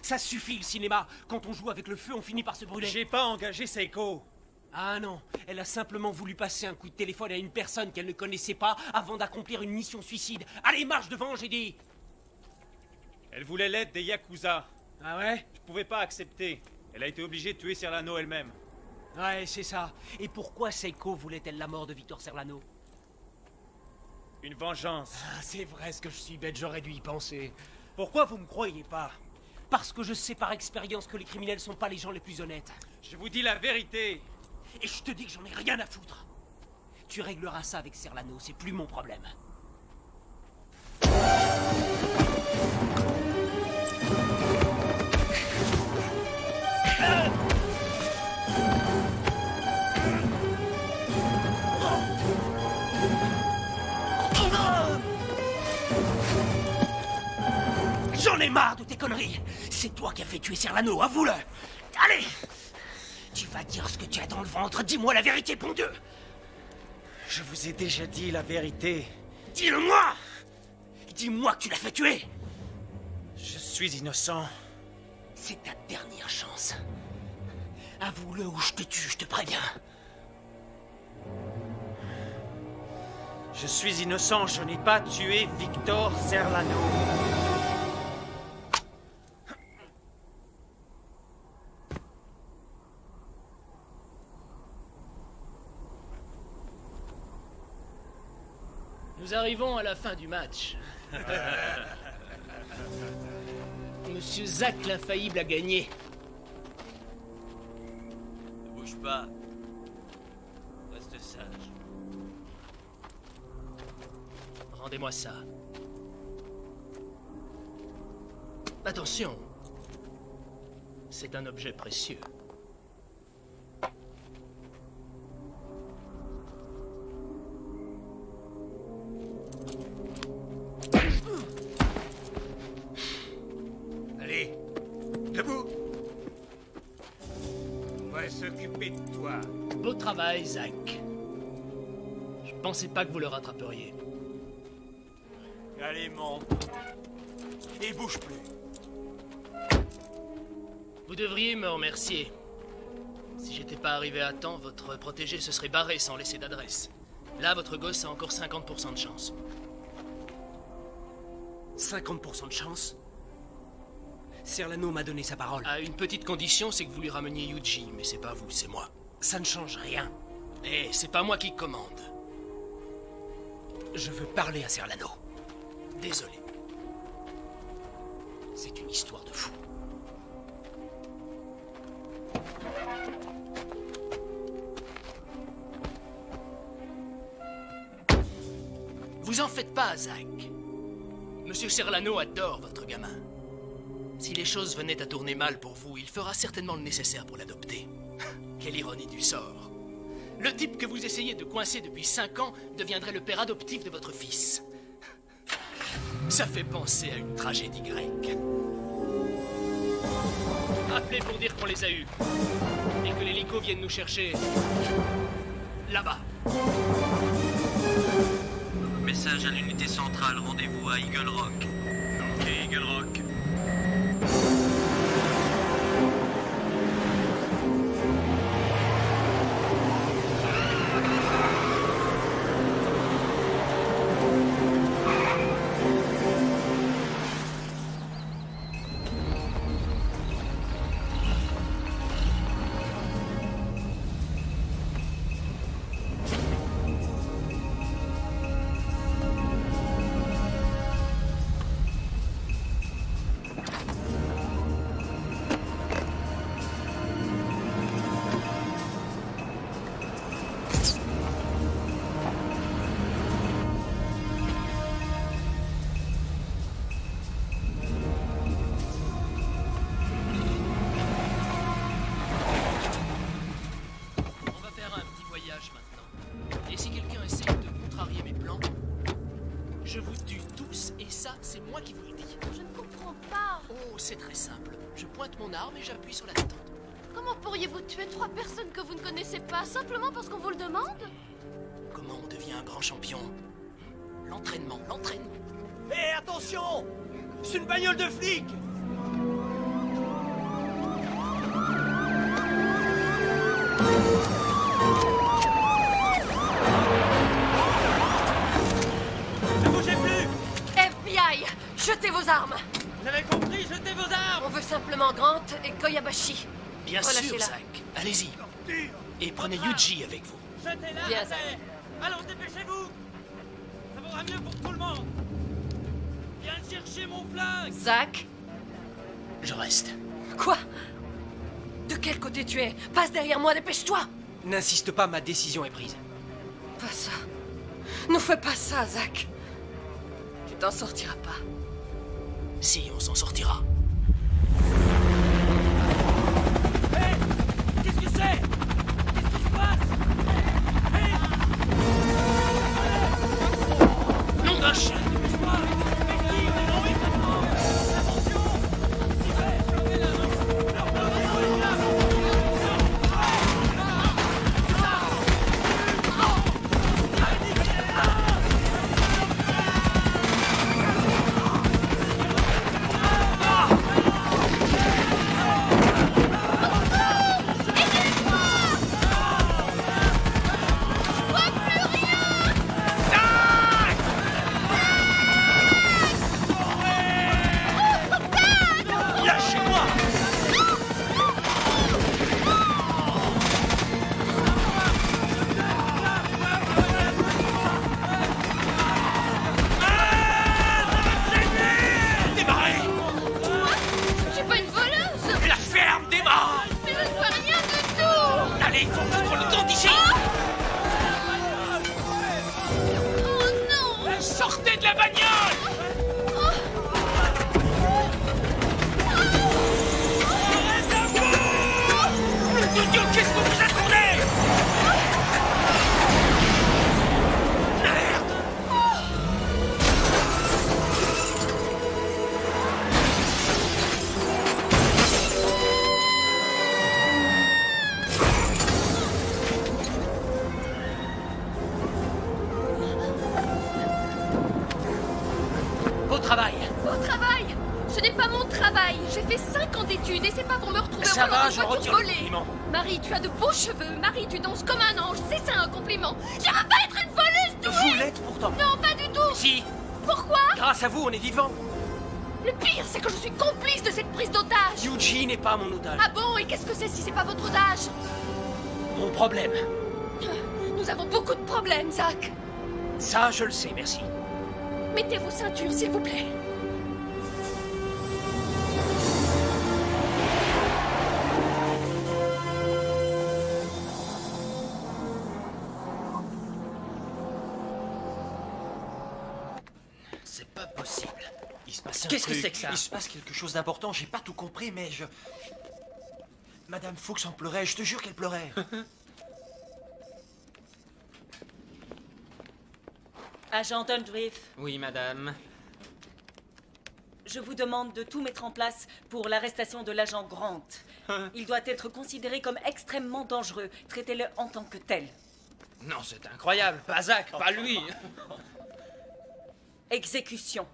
Ça suffit le cinéma. Quand on joue avec le feu, on finit par se brûler. J'ai pas engagé Seiko. Ah non, elle a simplement voulu passer un coup de téléphone à une personne qu'elle ne connaissait pas avant d'accomplir une mission suicide. Allez, marche devant, j'ai dit. Elle voulait l'aide des Yakuza. Ah ouais? Je pouvais pas accepter. Elle a été obligée de tuer Serlano elle-même. Ouais, c'est ça. Et pourquoi Seiko voulait-elle la mort de Victor Serlano? Une vengeance. Ah, c'est vrai ce que je suis bête, j'aurais dû y penser. Pourquoi vous me croyez pas? Parce que je sais par expérience que les criminels sont pas les gens les plus honnêtes. Je vous dis la vérité. Et je te dis que j'en ai rien à foutre. Tu régleras ça avec Serlano, c'est plus mon problème. J'en ai marre de tes conneries. C'est toi qui as fait tuer Serlano, avoue-le. Allez, tu vas dire ce que tu as dans le ventre. Dis-moi la vérité, bon Dieu. Je vous ai déjà dit la vérité. Dis-le-moi. Dis-moi que tu l'as fait tuer. Je suis innocent. C'est ta dernière chance. Avoue-le ou je te tue, je te préviens. Je suis innocent, je n'ai pas tué Victor Serlano. Nous arrivons à la fin du match. Monsieur Zach l'infaillible a gagné. pas. Reste sage. Rendez-moi ça. Attention. C'est un objet précieux. Allez, debout. On va s'occuper de toi. Beau travail, Zach. Je pensais pas que vous le rattraperiez. Allez, monte. Et bouge plus. Vous devriez me remercier. Si j'étais pas arrivé à temps, votre protégé se serait barré sans laisser d'adresse. Là, votre gosse a encore 50% de chance. 50% de chance? Serlano m'a donné sa parole. À une petite condition, c'est que vous lui rameniez Yuji, mais c'est pas vous, c'est moi. Ça ne change rien. Eh, c'est pas moi qui commande. Je veux parler à Serlano. Désolé. C'est une histoire de fou. Vous en faites pas, Zach. Monsieur Serlano adore votre gamin. Si les choses venaient à tourner mal pour vous, il fera certainement le nécessaire pour l'adopter. Quelle ironie du sort. Le type que vous essayez de coincer depuis 5 ans deviendrait le père adoptif de votre fils. Ça fait penser à une tragédie grecque. Appelez pour dire qu'on les a eus. Et que l'hélico vienne nous chercher. Là-bas. Message à l'unité centrale, rendez-vous à Eagle Rock. Ok, Eagle Rock. C'est moi qui vous le dis. Je ne comprends pas. Oh, c'est très simple. Je pointe mon arme et j'appuie sur la détente. Comment pourriez-vous tuer 3 personnes que vous ne connaissez pas simplement parce qu'on vous le demande? Comment on devient un grand champion? L'entraînement, l'entraînement. Hé, attention! C'est une bagnole de flic! Ne bougez plus! FBI! Jetez vos armes! Vous avez compris, jetez vos armes! On veut simplement Grant et Koyabashi. Bien sûr, Zach. Allez-y. Et prenez Yuji avec vous. Jetez-la! Bien, Zach. Allons, dépêchez-vous! Ça vaudra mieux pour tout le monde! Viens chercher mon flingue! Zach? Je reste. Quoi? De quel côté tu es? Passe derrière moi, dépêche-toi! N'insiste pas, ma décision est prise. Pas ça. Ne fais pas ça, Zach. Tu t'en sortiras pas. Si, on s'en sortira. Hé! Qu'est-ce que c'est? Qu'est-ce qui se passe? Hé! Nom d'un chien! au travail. Au travail? Ce n'est pas mon travail. J'ai fait 5 ans d'études et c'est pas pour me retrouver Ça au va, volant je de voiture retire le volée. compliment. Marie, tu as de beaux cheveux. Marie, tu danses comme un ange. C'est ça un compliment. Je veux pas être une voleuse douée. Vous l'êtes pourtant. Non, pas du tout. Si. Pourquoi? Grâce à vous, on est vivant. Le pire, c'est que je suis complice de cette prise d'otage. Yuji n'est pas mon otage. Ah bon? Et qu'est-ce que c'est si c'est pas votre otage? Mon problème. Nous avons beaucoup de problèmes, Zach. Ça, je le sais, merci. Mettez vos ceintures, s'il vous plaît. C'est pas possible. Il se passe un Qu'est-ce que truc. c'est que ça? Il se passe quelque chose d'important, j'ai pas tout compris, mais je... Madame Fuchs en pleurait, je te jure qu'elle pleurait. Agent Undriff, Oui, madame. je vous demande de tout mettre en place pour l'arrestation de l'agent Grant. Il doit être considéré comme extrêmement dangereux. Traitez-le en tant que tel. Non, c'est incroyable. Pas Zach, pas lui. Exécution.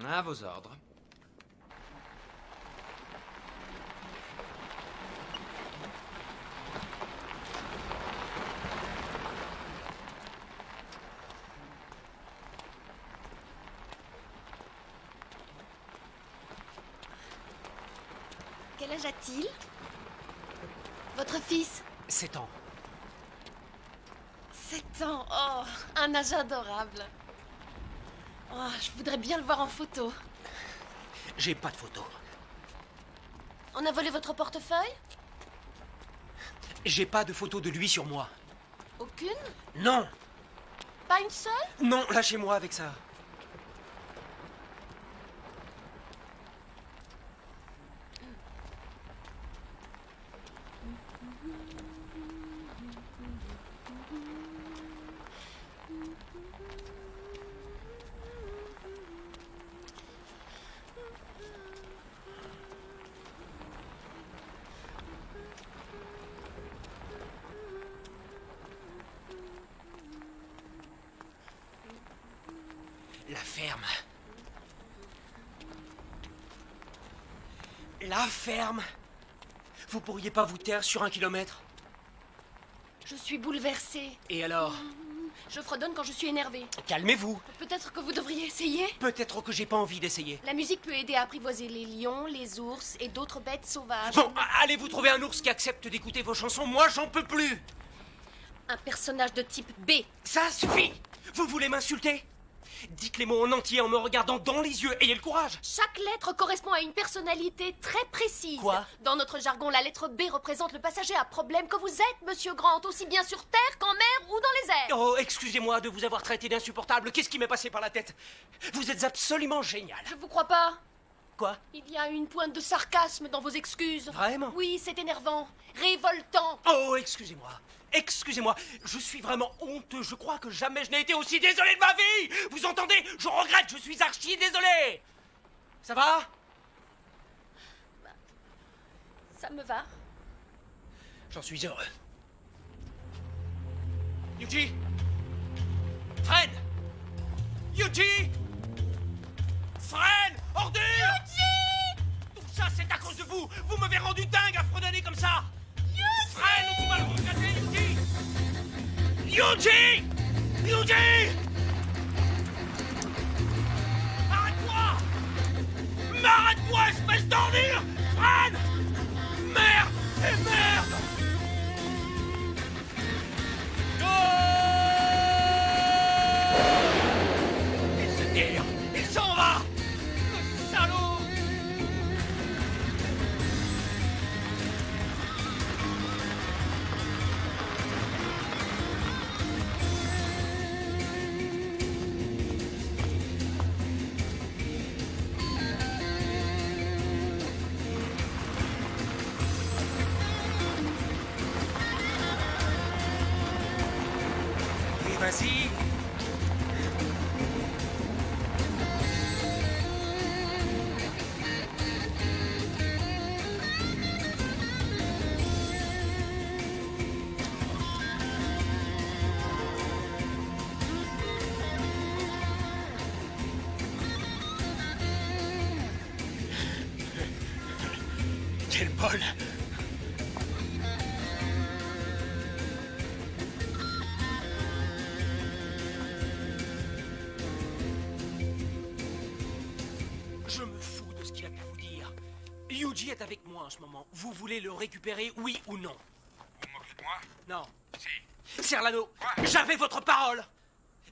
À vos ordres. Quel âge a-t-il? Votre fils? 7 ans. 7 ans. Oh, un âge adorable. Oh, je voudrais bien le voir en photo. J'ai pas de photo. On a volé votre portefeuille? J'ai pas de photo de lui sur moi. Aucune? Non. Pas une seule? Non, lâchez-moi avec ça. La ferme. La ferme. Vous pourriez pas vous taire sur 1 kilomètre? Je suis bouleversée. Et alors? Je fredonne quand je suis énervée. Calmez-vous. Peut-être que vous devriez essayer? Peut-être que j'ai pas envie d'essayer. La musique peut aider à apprivoiser les lions, les ours et d'autres bêtes sauvages. Bon, allez vous trouver un ours qui accepte d'écouter vos chansons. Moi, j'en peux plus. Un personnage de type B. Ça suffit. Vous voulez m'insulter? Dites les mots en entier en me regardant dans les yeux. Ayez le courage. Chaque lettre correspond à une personnalité très précise. Quoi? Dans notre jargon, la lettre B représente le passager à problème que vous êtes, monsieur Grant, aussi bien sur Terre qu'en mer ou dans les airs. Oh, excusez-moi de vous avoir traité d'insupportable. Qu'est-ce qui m'est passé par la tête? Vous êtes absolument génial. Je vous crois pas. Quoi? Il y a une pointe de sarcasme dans vos excuses. Vraiment? Oui, c'est énervant. Révoltant. Oh, excusez-moi. Excusez-moi, je suis vraiment honteux. Je crois que jamais je n'ai été aussi désolé de ma vie. Vous entendez? Je regrette, je suis archi désolé. Ça va? Ça me va. J'en suis heureux. Yuji! Freine! Yuji! Freine! Ordure! Yuji! Tout ça, c'est à cause de vous. Vous m'avez rendu dingue à fredonner comme ça. Yuji! Freine ou tu vas le regretter, Yuji! Yuji! Yuji! Arrête-toi! Mais arrête-toi, espèce d'ordure! Freine! Merde! Et merde! Il se tire! Il s'en va! Le salaud! Oui, vas-y! Quel bol! Je me fous de ce qu'il a pu vous dire. Yuji est avec moi en ce moment. Vous voulez le récupérer, oui ou non? Vous moquez de moi? Non. Si. Serlano, j'avais votre parole!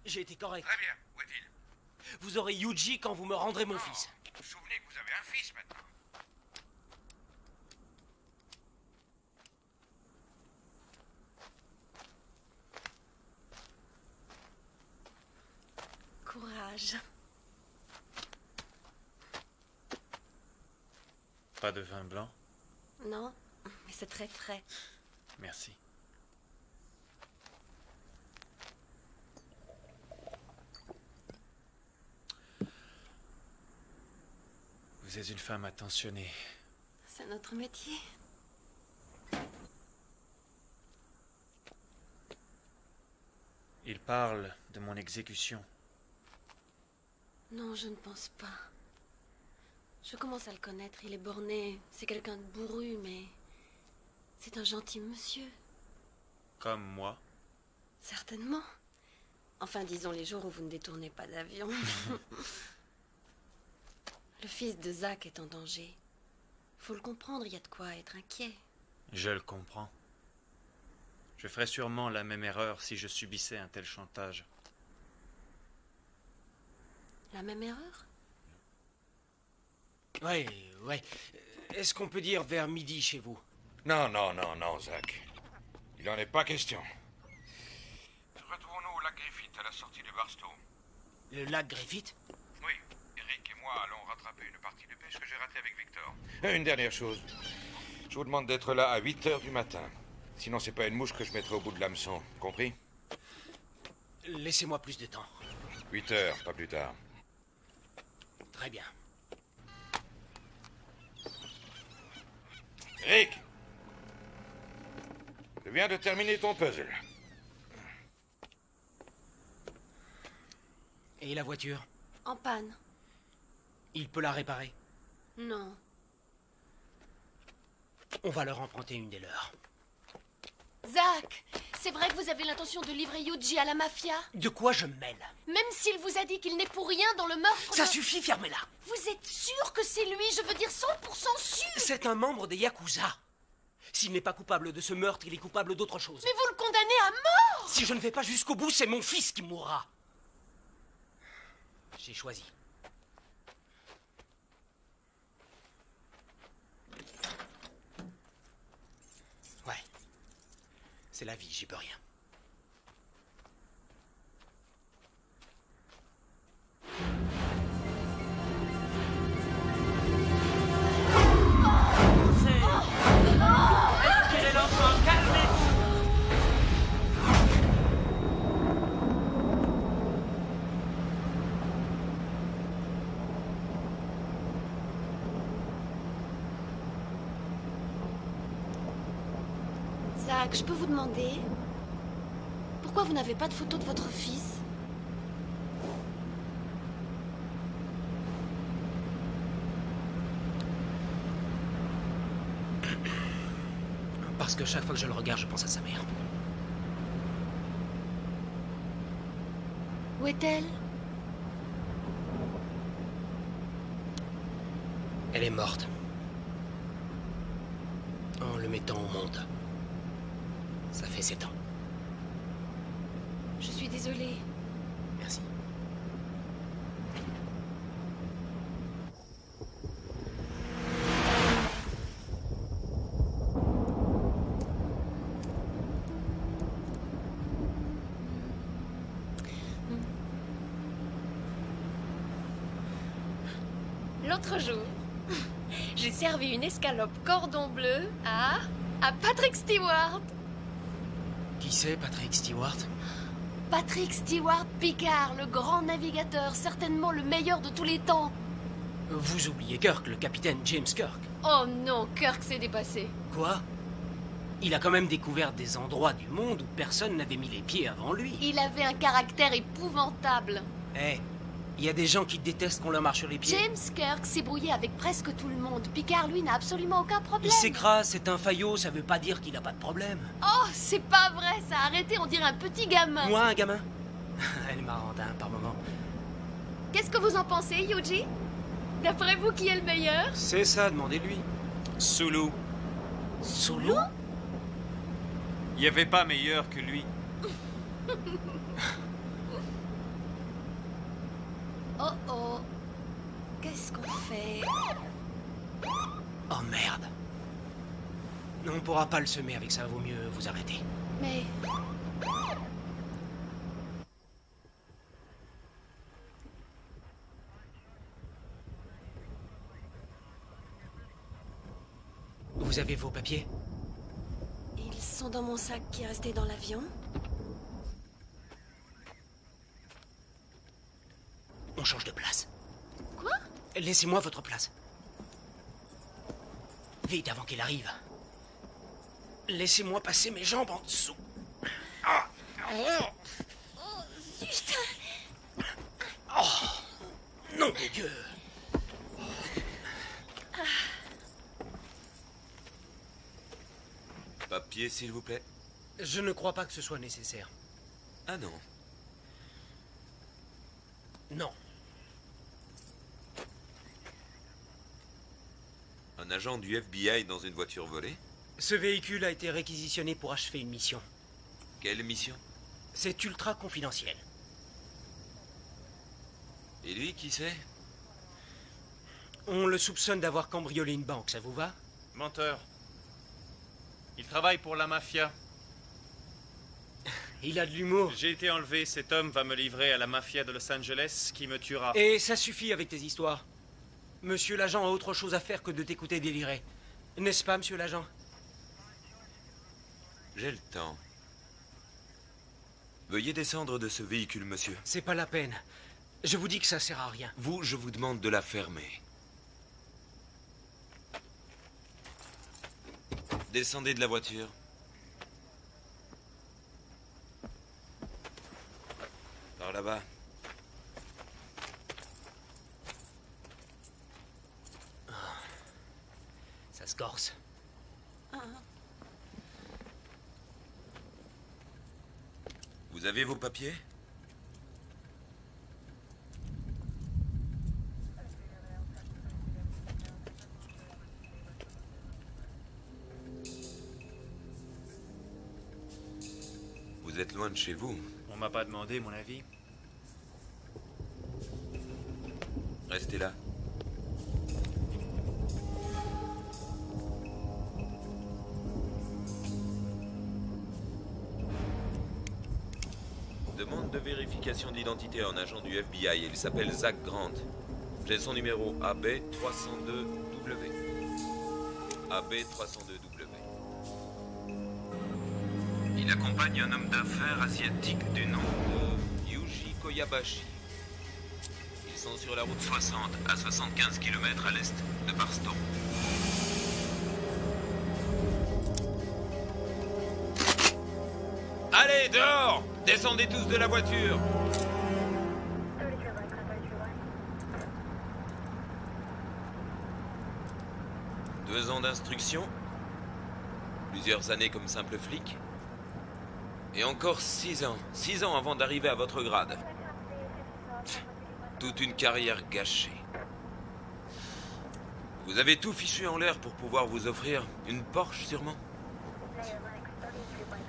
J'ai été correct. Très bien. Où est-il? Vous aurez Yuji quand vous me rendrez mon fils. Vous vous souvenez que vous avez un fils maintenant? Courage. Pas de vin blanc? Non, mais c'est très frais. Merci. Vous êtes une femme attentionnée. C'est notre métier. Il parle de mon exécution. Non, je ne pense pas. Je commence à le connaître. Il est borné. C'est quelqu'un de bourru, mais c'est un gentil monsieur. Comme moi. Certainement. Enfin, disons les jours où vous ne détournez pas d'avion. Le fils de Zach est en danger. Faut le comprendre, il y a de quoi être inquiet. Je le comprends. Je ferais sûrement la même erreur si je subissais un tel chantage. La même erreur? Ouais. Est-ce qu'on peut dire vers midi chez vous? Non, Zach. Il n'en est pas question. Retrouvons-nous au lac Griffith, à la sortie de Barstow. Le lac Griffith? Oui, Eric et moi allons rattraper une partie de pêche que j'ai ratée avec Victor. Une dernière chose. Je vous demande d'être là à 8h du matin. Sinon, c'est pas une mouche que je mettrai au bout de l'hameçon. Compris? Laissez-moi plus de temps. 8h, pas plus tard. Très bien. Eric! Je viens de terminer ton puzzle. Et la voiture? En panne. Il peut la réparer? Non. On va leur emprunter une des leurs. Zach, c'est vrai que vous avez l'intention de livrer Yuji à la mafia? De quoi je me mêle? Même s'il vous a dit qu'il n'est pour rien dans le meurtre Ça suffit, fermez-la! Vous êtes sûr que c'est lui? Je veux dire 100% sûr! C'est un membre des Yakuza. S'il n'est pas coupable de ce meurtre, il est coupable d'autre chose. Mais vous le condamnez à mort! Si je ne vais pas jusqu'au bout, c'est mon fils qui mourra. J'ai choisi. Ouais. C'est la vie, j'y peux rien. Respirez lentement, calmez-vous. Zach, je peux vous demander pourquoi vous n'avez pas de photo de votre fils? Parce que chaque fois que je le regarde, je pense à sa mère. Où est-elle? Elle est morte. En le mettant au monde. Ça fait 7 ans. Je suis désolée. Merci. L'autre jour, j'ai servi une escalope cordon bleu à Patrick Stewart. Qui c'est, Patrick Stewart? Patrick Stewart Picard, le grand navigateur, certainement le meilleur de tous les temps. Vous oubliez Kirk, le capitaine James Kirk. Oh non, Kirk s'est dépassé. Quoi? Il a quand même découvert des endroits du monde où personne n'avait mis les pieds avant lui. Il avait un caractère épouvantable. Eh, Il y a des gens qui détestent qu'on leur marche sur les pieds. James Kirk s'est brouillé avec presque tout le monde. Picard, lui, n'a absolument aucun problème. Il s'écrase, c'est un faillot, ça veut pas dire qu'il a pas de problème. Oh, c'est pas vrai, ça. Arrêtez, on dirait un petit gamin. Moi, un gamin? Elle est marrante, hein, par moment. Qu'est-ce que vous en pensez, Yuji? D'après vous, qui est le meilleur? C'est ça, demandez-lui. Sulu. Sulu? Il n'y avait pas meilleur que lui. Oh oh. Qu'est-ce qu'on fait? Oh merde. Non, on pourra pas le semer avec ça, vaut mieux vous arrêter. Mais... Vous avez vos papiers? Ils sont dans mon sac qui est resté dans l'avion. On change de place. Quoi? Laissez-moi votre place. Vite avant qu'il arrive. Laissez-moi passer mes jambes en dessous. Ah. Putain. Oh, nom de Dieu. Papier, s'il vous plaît. Je ne crois pas que ce soit nécessaire. Ah non. Non. Un agent du FBI dans une voiture volée? Ce véhicule a été réquisitionné pour achever une mission. Quelle mission? C'est ultra confidentiel. Et lui, qui c'est? On le soupçonne d'avoir cambriolé une banque, ça vous va? Menteur. Il travaille pour la mafia. Il a de l'humour. J'ai été enlevé, cet homme va me livrer à la mafia de Los Angeles qui me tuera. Et ça suffit avec tes histoires. Monsieur l'agent a autre chose à faire que de t'écouter délirer. N'est-ce pas, monsieur l'agent? J'ai le temps. Veuillez descendre de ce véhicule, monsieur. C'est pas la peine. Je vous dis que ça sert à rien. Vous, je vous demande de la fermer. Descendez de la voiture. Par là-bas. Ça se corse. Vous avez vos papiers? Vous êtes loin de chez vous. On m'a pas demandé mon avis. Restez là. Demande de vérification d'identité à un agent du FBI. Il s'appelle Zach Grant. J'ai son numéro AB302W. AB302W. Il accompagne un homme d'affaires asiatique du nom de Yuji Koyabashi. Ils sont sur la route 60, à 75 km à l'est de Barstow. Allez, dehors! Descendez tous de la voiture! Deux ans d'instruction, plusieurs années comme simple flic, et encore 6 ans. 6 ans avant d'arriver à votre grade. Toute une carrière gâchée. Vous avez tout fichu en l'air pour pouvoir vous offrir une Porsche, sûrement?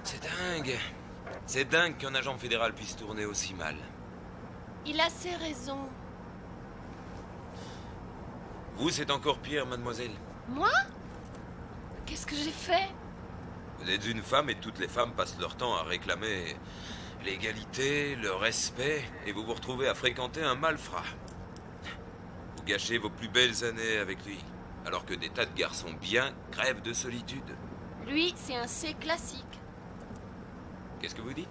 C'est dingue. C'est dingue qu'un agent fédéral puisse tourner aussi mal. Il a ses raisons. Vous, c'est encore pire, mademoiselle. Moi? Qu'est-ce que j'ai fait? Vous êtes une femme et toutes les femmes passent leur temps à réclamer l'égalité, le respect, et vous vous retrouvez à fréquenter un malfrat. Vous gâchez vos plus belles années avec lui, alors que des tas de garçons bien crèvent de solitude. Lui, c'est un C classique. Qu'est-ce que vous dites?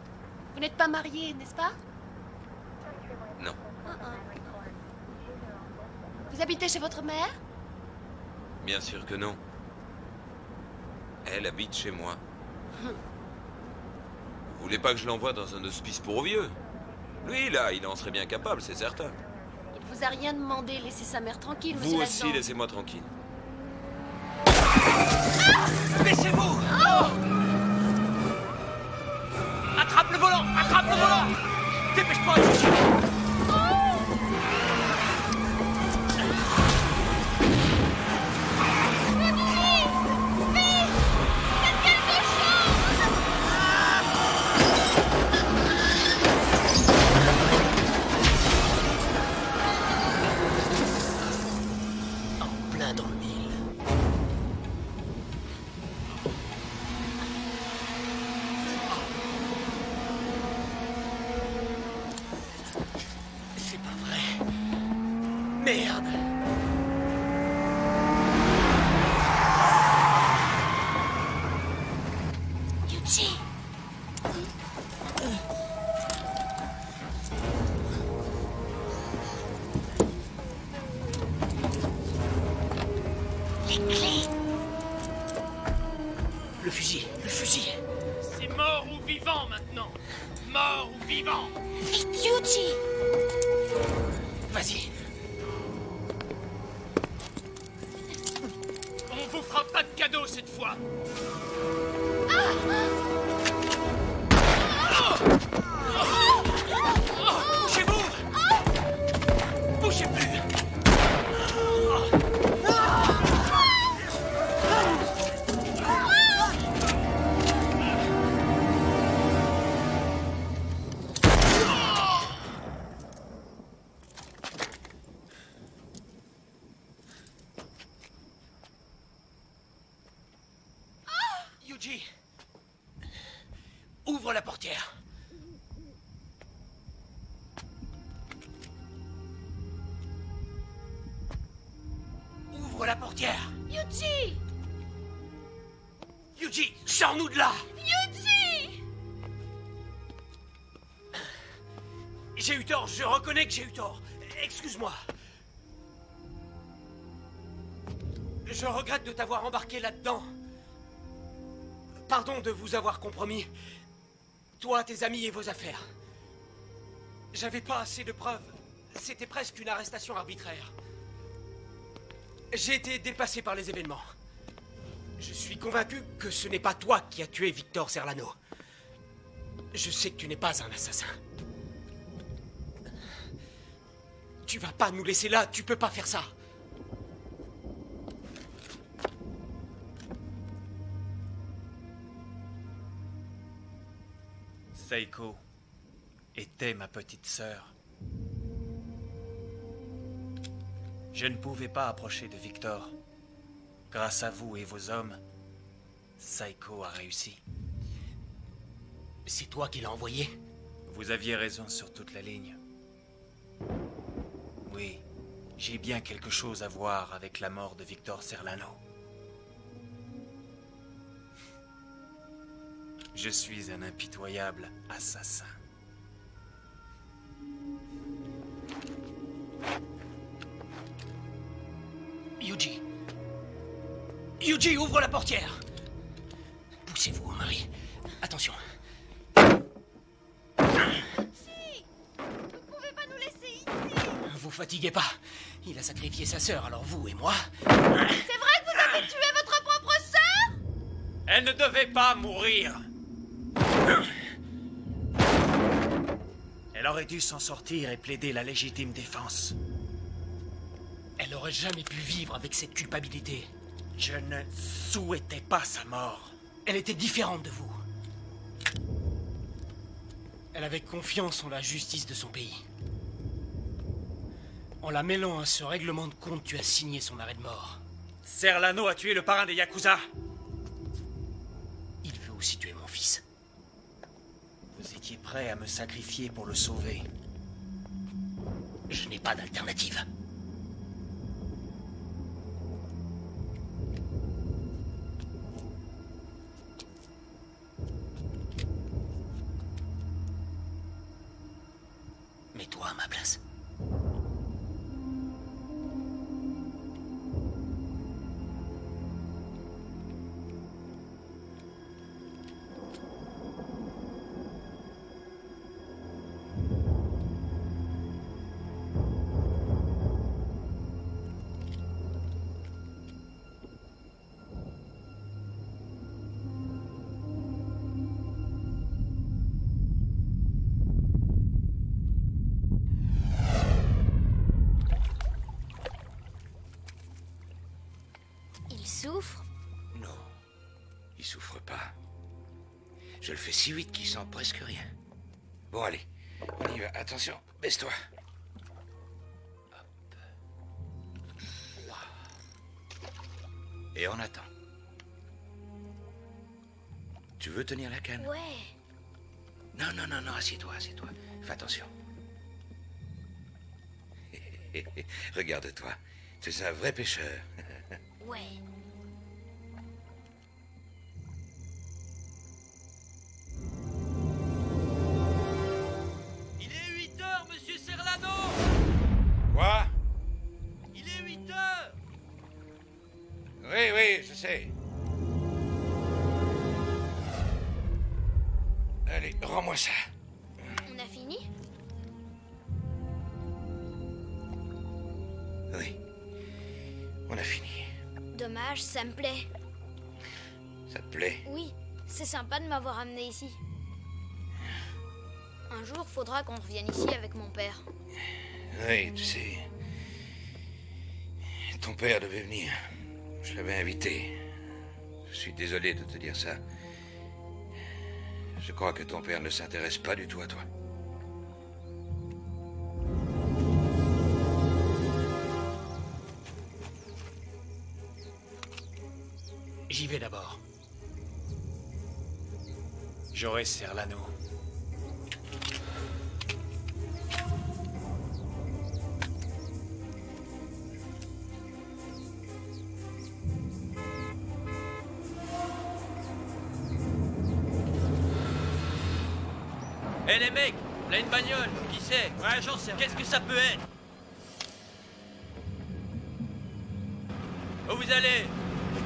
Vous n'êtes pas marié, n'est-ce pas? Non. Vous habitez chez votre mère? Bien sûr que non. Elle habite chez moi. Vous voulez pas que je l'envoie dans un hospice pour vieux? Lui, là, il en serait bien capable, c'est certain. vous a rien demandé. Laissez sa mère tranquille, Vous monsieur aussi, là-dedans. laissez-moi tranquille. Baissez-vous! Oh! Attrape le volant! Attrape le volant! Dépêche-toi, Yuji! En plein dans le mille. C'est pas vrai. Merde! Yuji! Les clés! Le fusil! Le fusil! C'est mort ou vivant maintenant. Mort ou vivant. Vite, Yuji! Vas-y! On vous fera pas de cadeau cette fois. Bougez-vous! Bougez plus! Yuji! Ouvre la portière! Ouvre la portière! Yuji! Yuji, sors-nous de là! Yuji! J'ai eu tort, je reconnais que j'ai eu tort. Excuse-moi. Je regrette de t'avoir embarqué là-dedans. Pardon de vous avoir compromis. Toi, tes amis et vos affaires. J'avais pas assez de preuves. C'était presque une arrestation arbitraire. J'ai été dépassé par les événements. Je suis convaincu que ce n'est pas toi qui as tué Victor Serlano. Je sais que tu n'es pas un assassin. Tu vas pas nous laisser là, tu peux pas faire ça. Seiko était ma petite sœur. Je ne pouvais pas approcher de Victor. Grâce à vous et vos hommes, Seiko a réussi. C'est toi qui l'as envoyé? Vous aviez raison sur toute la ligne. Oui, j'ai bien quelque chose à voir avec la mort de Victor Serlano. Je suis un impitoyable assassin. Yuji! Yuji, ouvre la portière! Poussez-vous, Marie. Attention. Si! Vous pouvez pas nous laisser ici! Vous fatiguez pas. Il a sacrifié sa sœur, alors vous et moi... C'est vrai que vous avez tué votre propre sœur? Elle ne devait pas mourir. Elle aurait dû s'en sortir et plaider la légitime défense. Elle aurait jamais pu vivre avec cette culpabilité. Je ne souhaitais pas sa mort. Elle était différente de vous. Elle avait confiance en la justice de son pays. En la mêlant à ce règlement de compte, tu as signé son arrêt de mort. Serlano a tué le parrain des Yakuza. Il veut aussi tuer mon fils. Vous étiez prêt à me sacrifier pour le sauver. Je n'ai pas d'alternative. Mets-toi à ma place. Je le fais si vite qu'il sent presque rien. Bon, allez, on y va. Attention, baisse-toi. Et on attend. Tu veux tenir la canne? Ouais. Non, non, non, non, assieds-toi, assieds-toi. Fais attention. Regarde-toi, tu es un vrai pêcheur. Ouais. Il est 8 heures, monsieur Serlano! Quoi? Il est 8 heures! Oui, oui, je sais. Allez, rends-moi ça. On a fini? Oui, on a fini. Dommage, ça me plaît. Ça te plaît? Oui, c'est sympa de m'avoir amené ici. Un jour, faudra qu'on revienne ici avec mon père. Oui, tu sais... Ton père devait venir. Je l'avais invité. Je suis désolé de te dire ça. Je crois que ton père ne s'intéresse pas du tout à toi. J'y vais d'abord. J'aurai Serlano. Hé les mecs, là une bagnole, qui c'est? Ouais, j'en sais rien. Qu'est-ce que ça peut être? Où vous allez?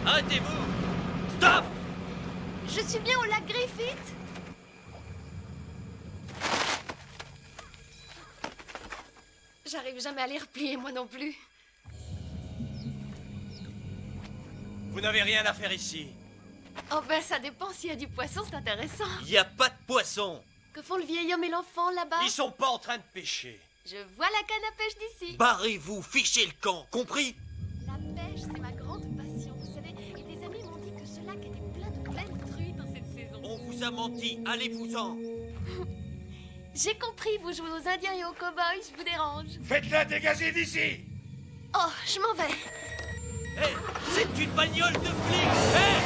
Arrêtez-vous! Stop! Je suis bien au lac Griffith. J'arrive jamais à les replier, moi non plus. Vous n'avez rien à faire ici. Oh ben ça dépend, s'il y a du poisson, c'est intéressant. Il n'y a pas de poisson. Que font le vieil homme et l'enfant là-bas? Ils sont pas en train de pêcher. Je vois la canne à pêche d'ici. Barrez-vous, fichez le camp, compris? La pêche, c'est ma grande passion, vous savez. Et des amis m'ont dit que ce lac était plein de belles truites en cette saison. On vous a menti, allez-vous-en. J'ai compris, vous jouez aux Indiens et aux cow-boys, je vous dérange. Faites-la dégager d'ici! Oh, je m'en vais. Hé, c'est une bagnole de flics! Hé,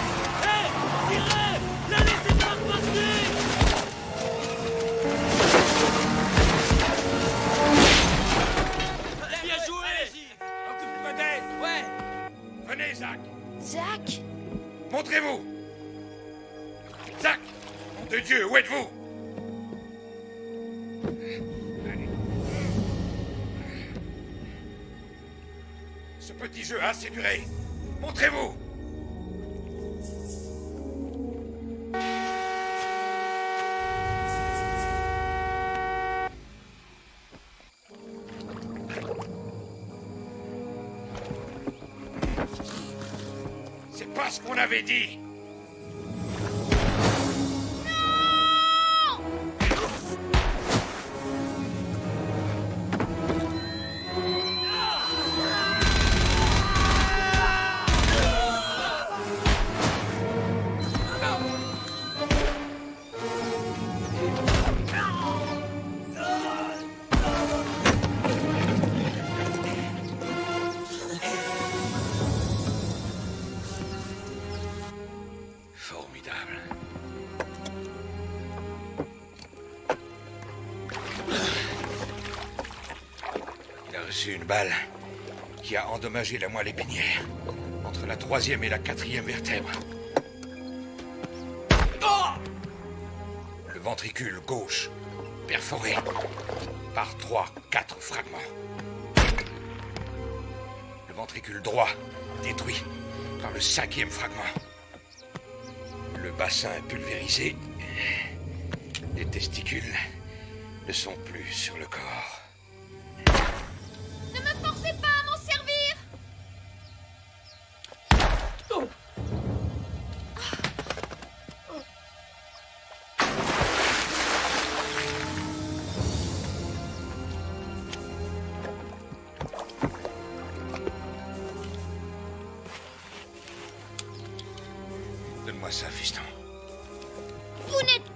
tirez! La laissez pas passer! Bien joué! Occupe-toi d'elle! Ouais! Venez, Zach! Zach! Montrez-vous! Zach! Nom de Dieu, où êtes-vous? Ce petit jeu a assez duré. Montrez-vous! C'est pas ce qu'on avait dit! Formidable. Il a reçu une balle qui a endommagé la moelle épinière entre la 3e et la 4e vertèbre. Le ventricule gauche perforé par 3-4 fragments. Le ventricule droit détruit par le 5e fragment. Le bassin est pulvérisé. Les testicules ne sont plus sur le corps. Ne me forcez pas à m'en servir. Donne-moi ça, fiston. Vous n'êtes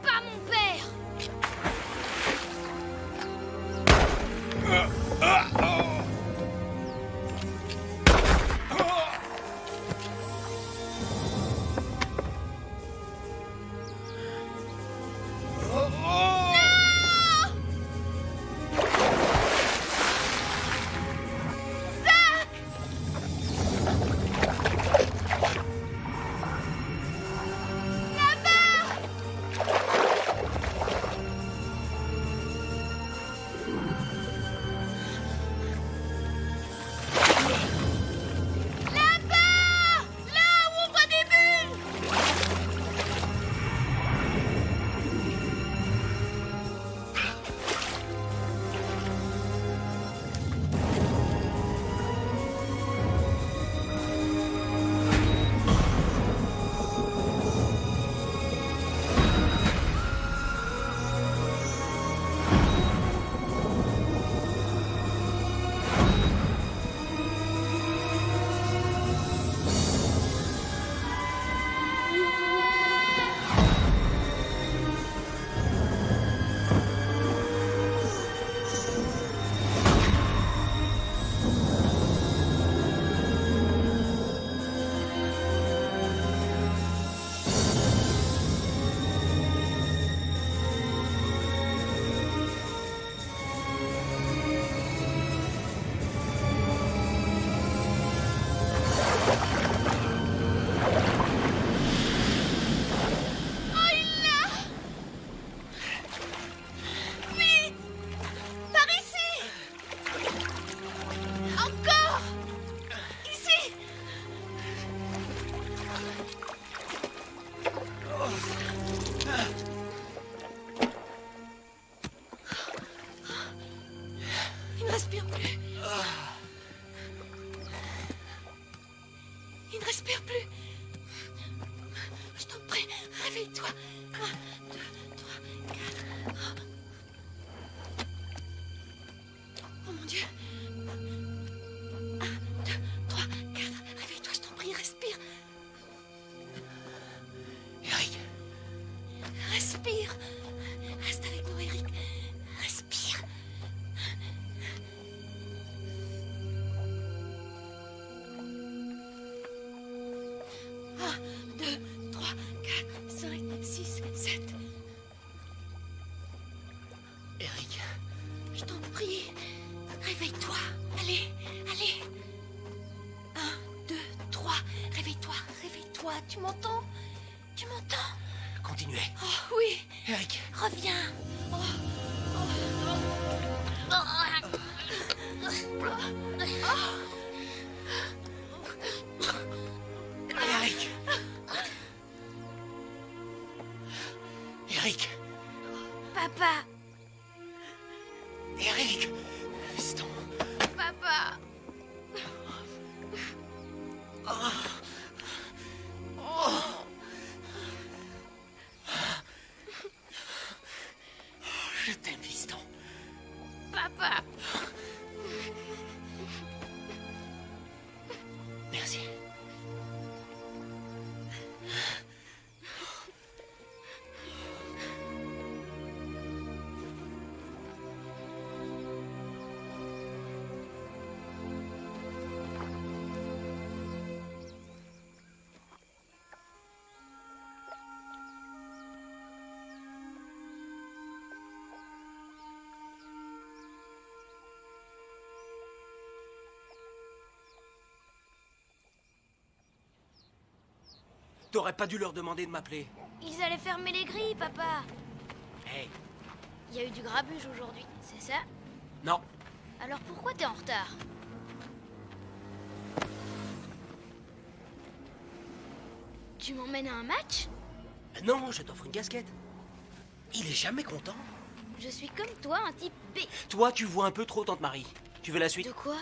respire plus. Il ne respire plus. Je t'en prie, réveille-toi. 1, 2, 3, 4. Oh mon Dieu. 1, 2, 3, 4. Réveille-toi, je t'en prie, respire. Eric. Respire. Reste avec nous, Eric. Respire. Un, 2, 3, 4, 5, 6, 7. Eric. Je t'en prie. Réveille-toi. Allez, allez. 1, 2, 3. Réveille-toi, réveille-toi. Tu m'entends? Tu m'entends? Continuez. Oh oui. Eric. Reviens. Oh. Eric. Eric. Papa. Eric. Fiston. Papa. Je t'aime, fiston. Papa. Merci. T'aurais pas dû leur demander de m'appeler. Ils allaient fermer les grilles, papa. Hey. Il y a eu du grabuge aujourd'hui, c'est ça? Non. Alors pourquoi t'es en retard? Tu m'emmènes à un match? Non, je t'offre une casquette. Il est jamais content. Je suis comme toi, un type B. Toi, tu vois un peu trop Tante Marie. Tu veux la suite? De quoi?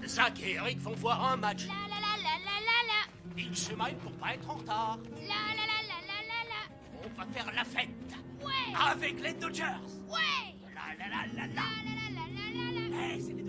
Zach et Eric vont voir un match. La la la la la la la. Ils se maillent pour pas être en retard. La la la la la la la. On va faire la fête. Ouais. Avec les Dodgers. Ouais. La la la la la. La la la la la la la. Hey, c'est des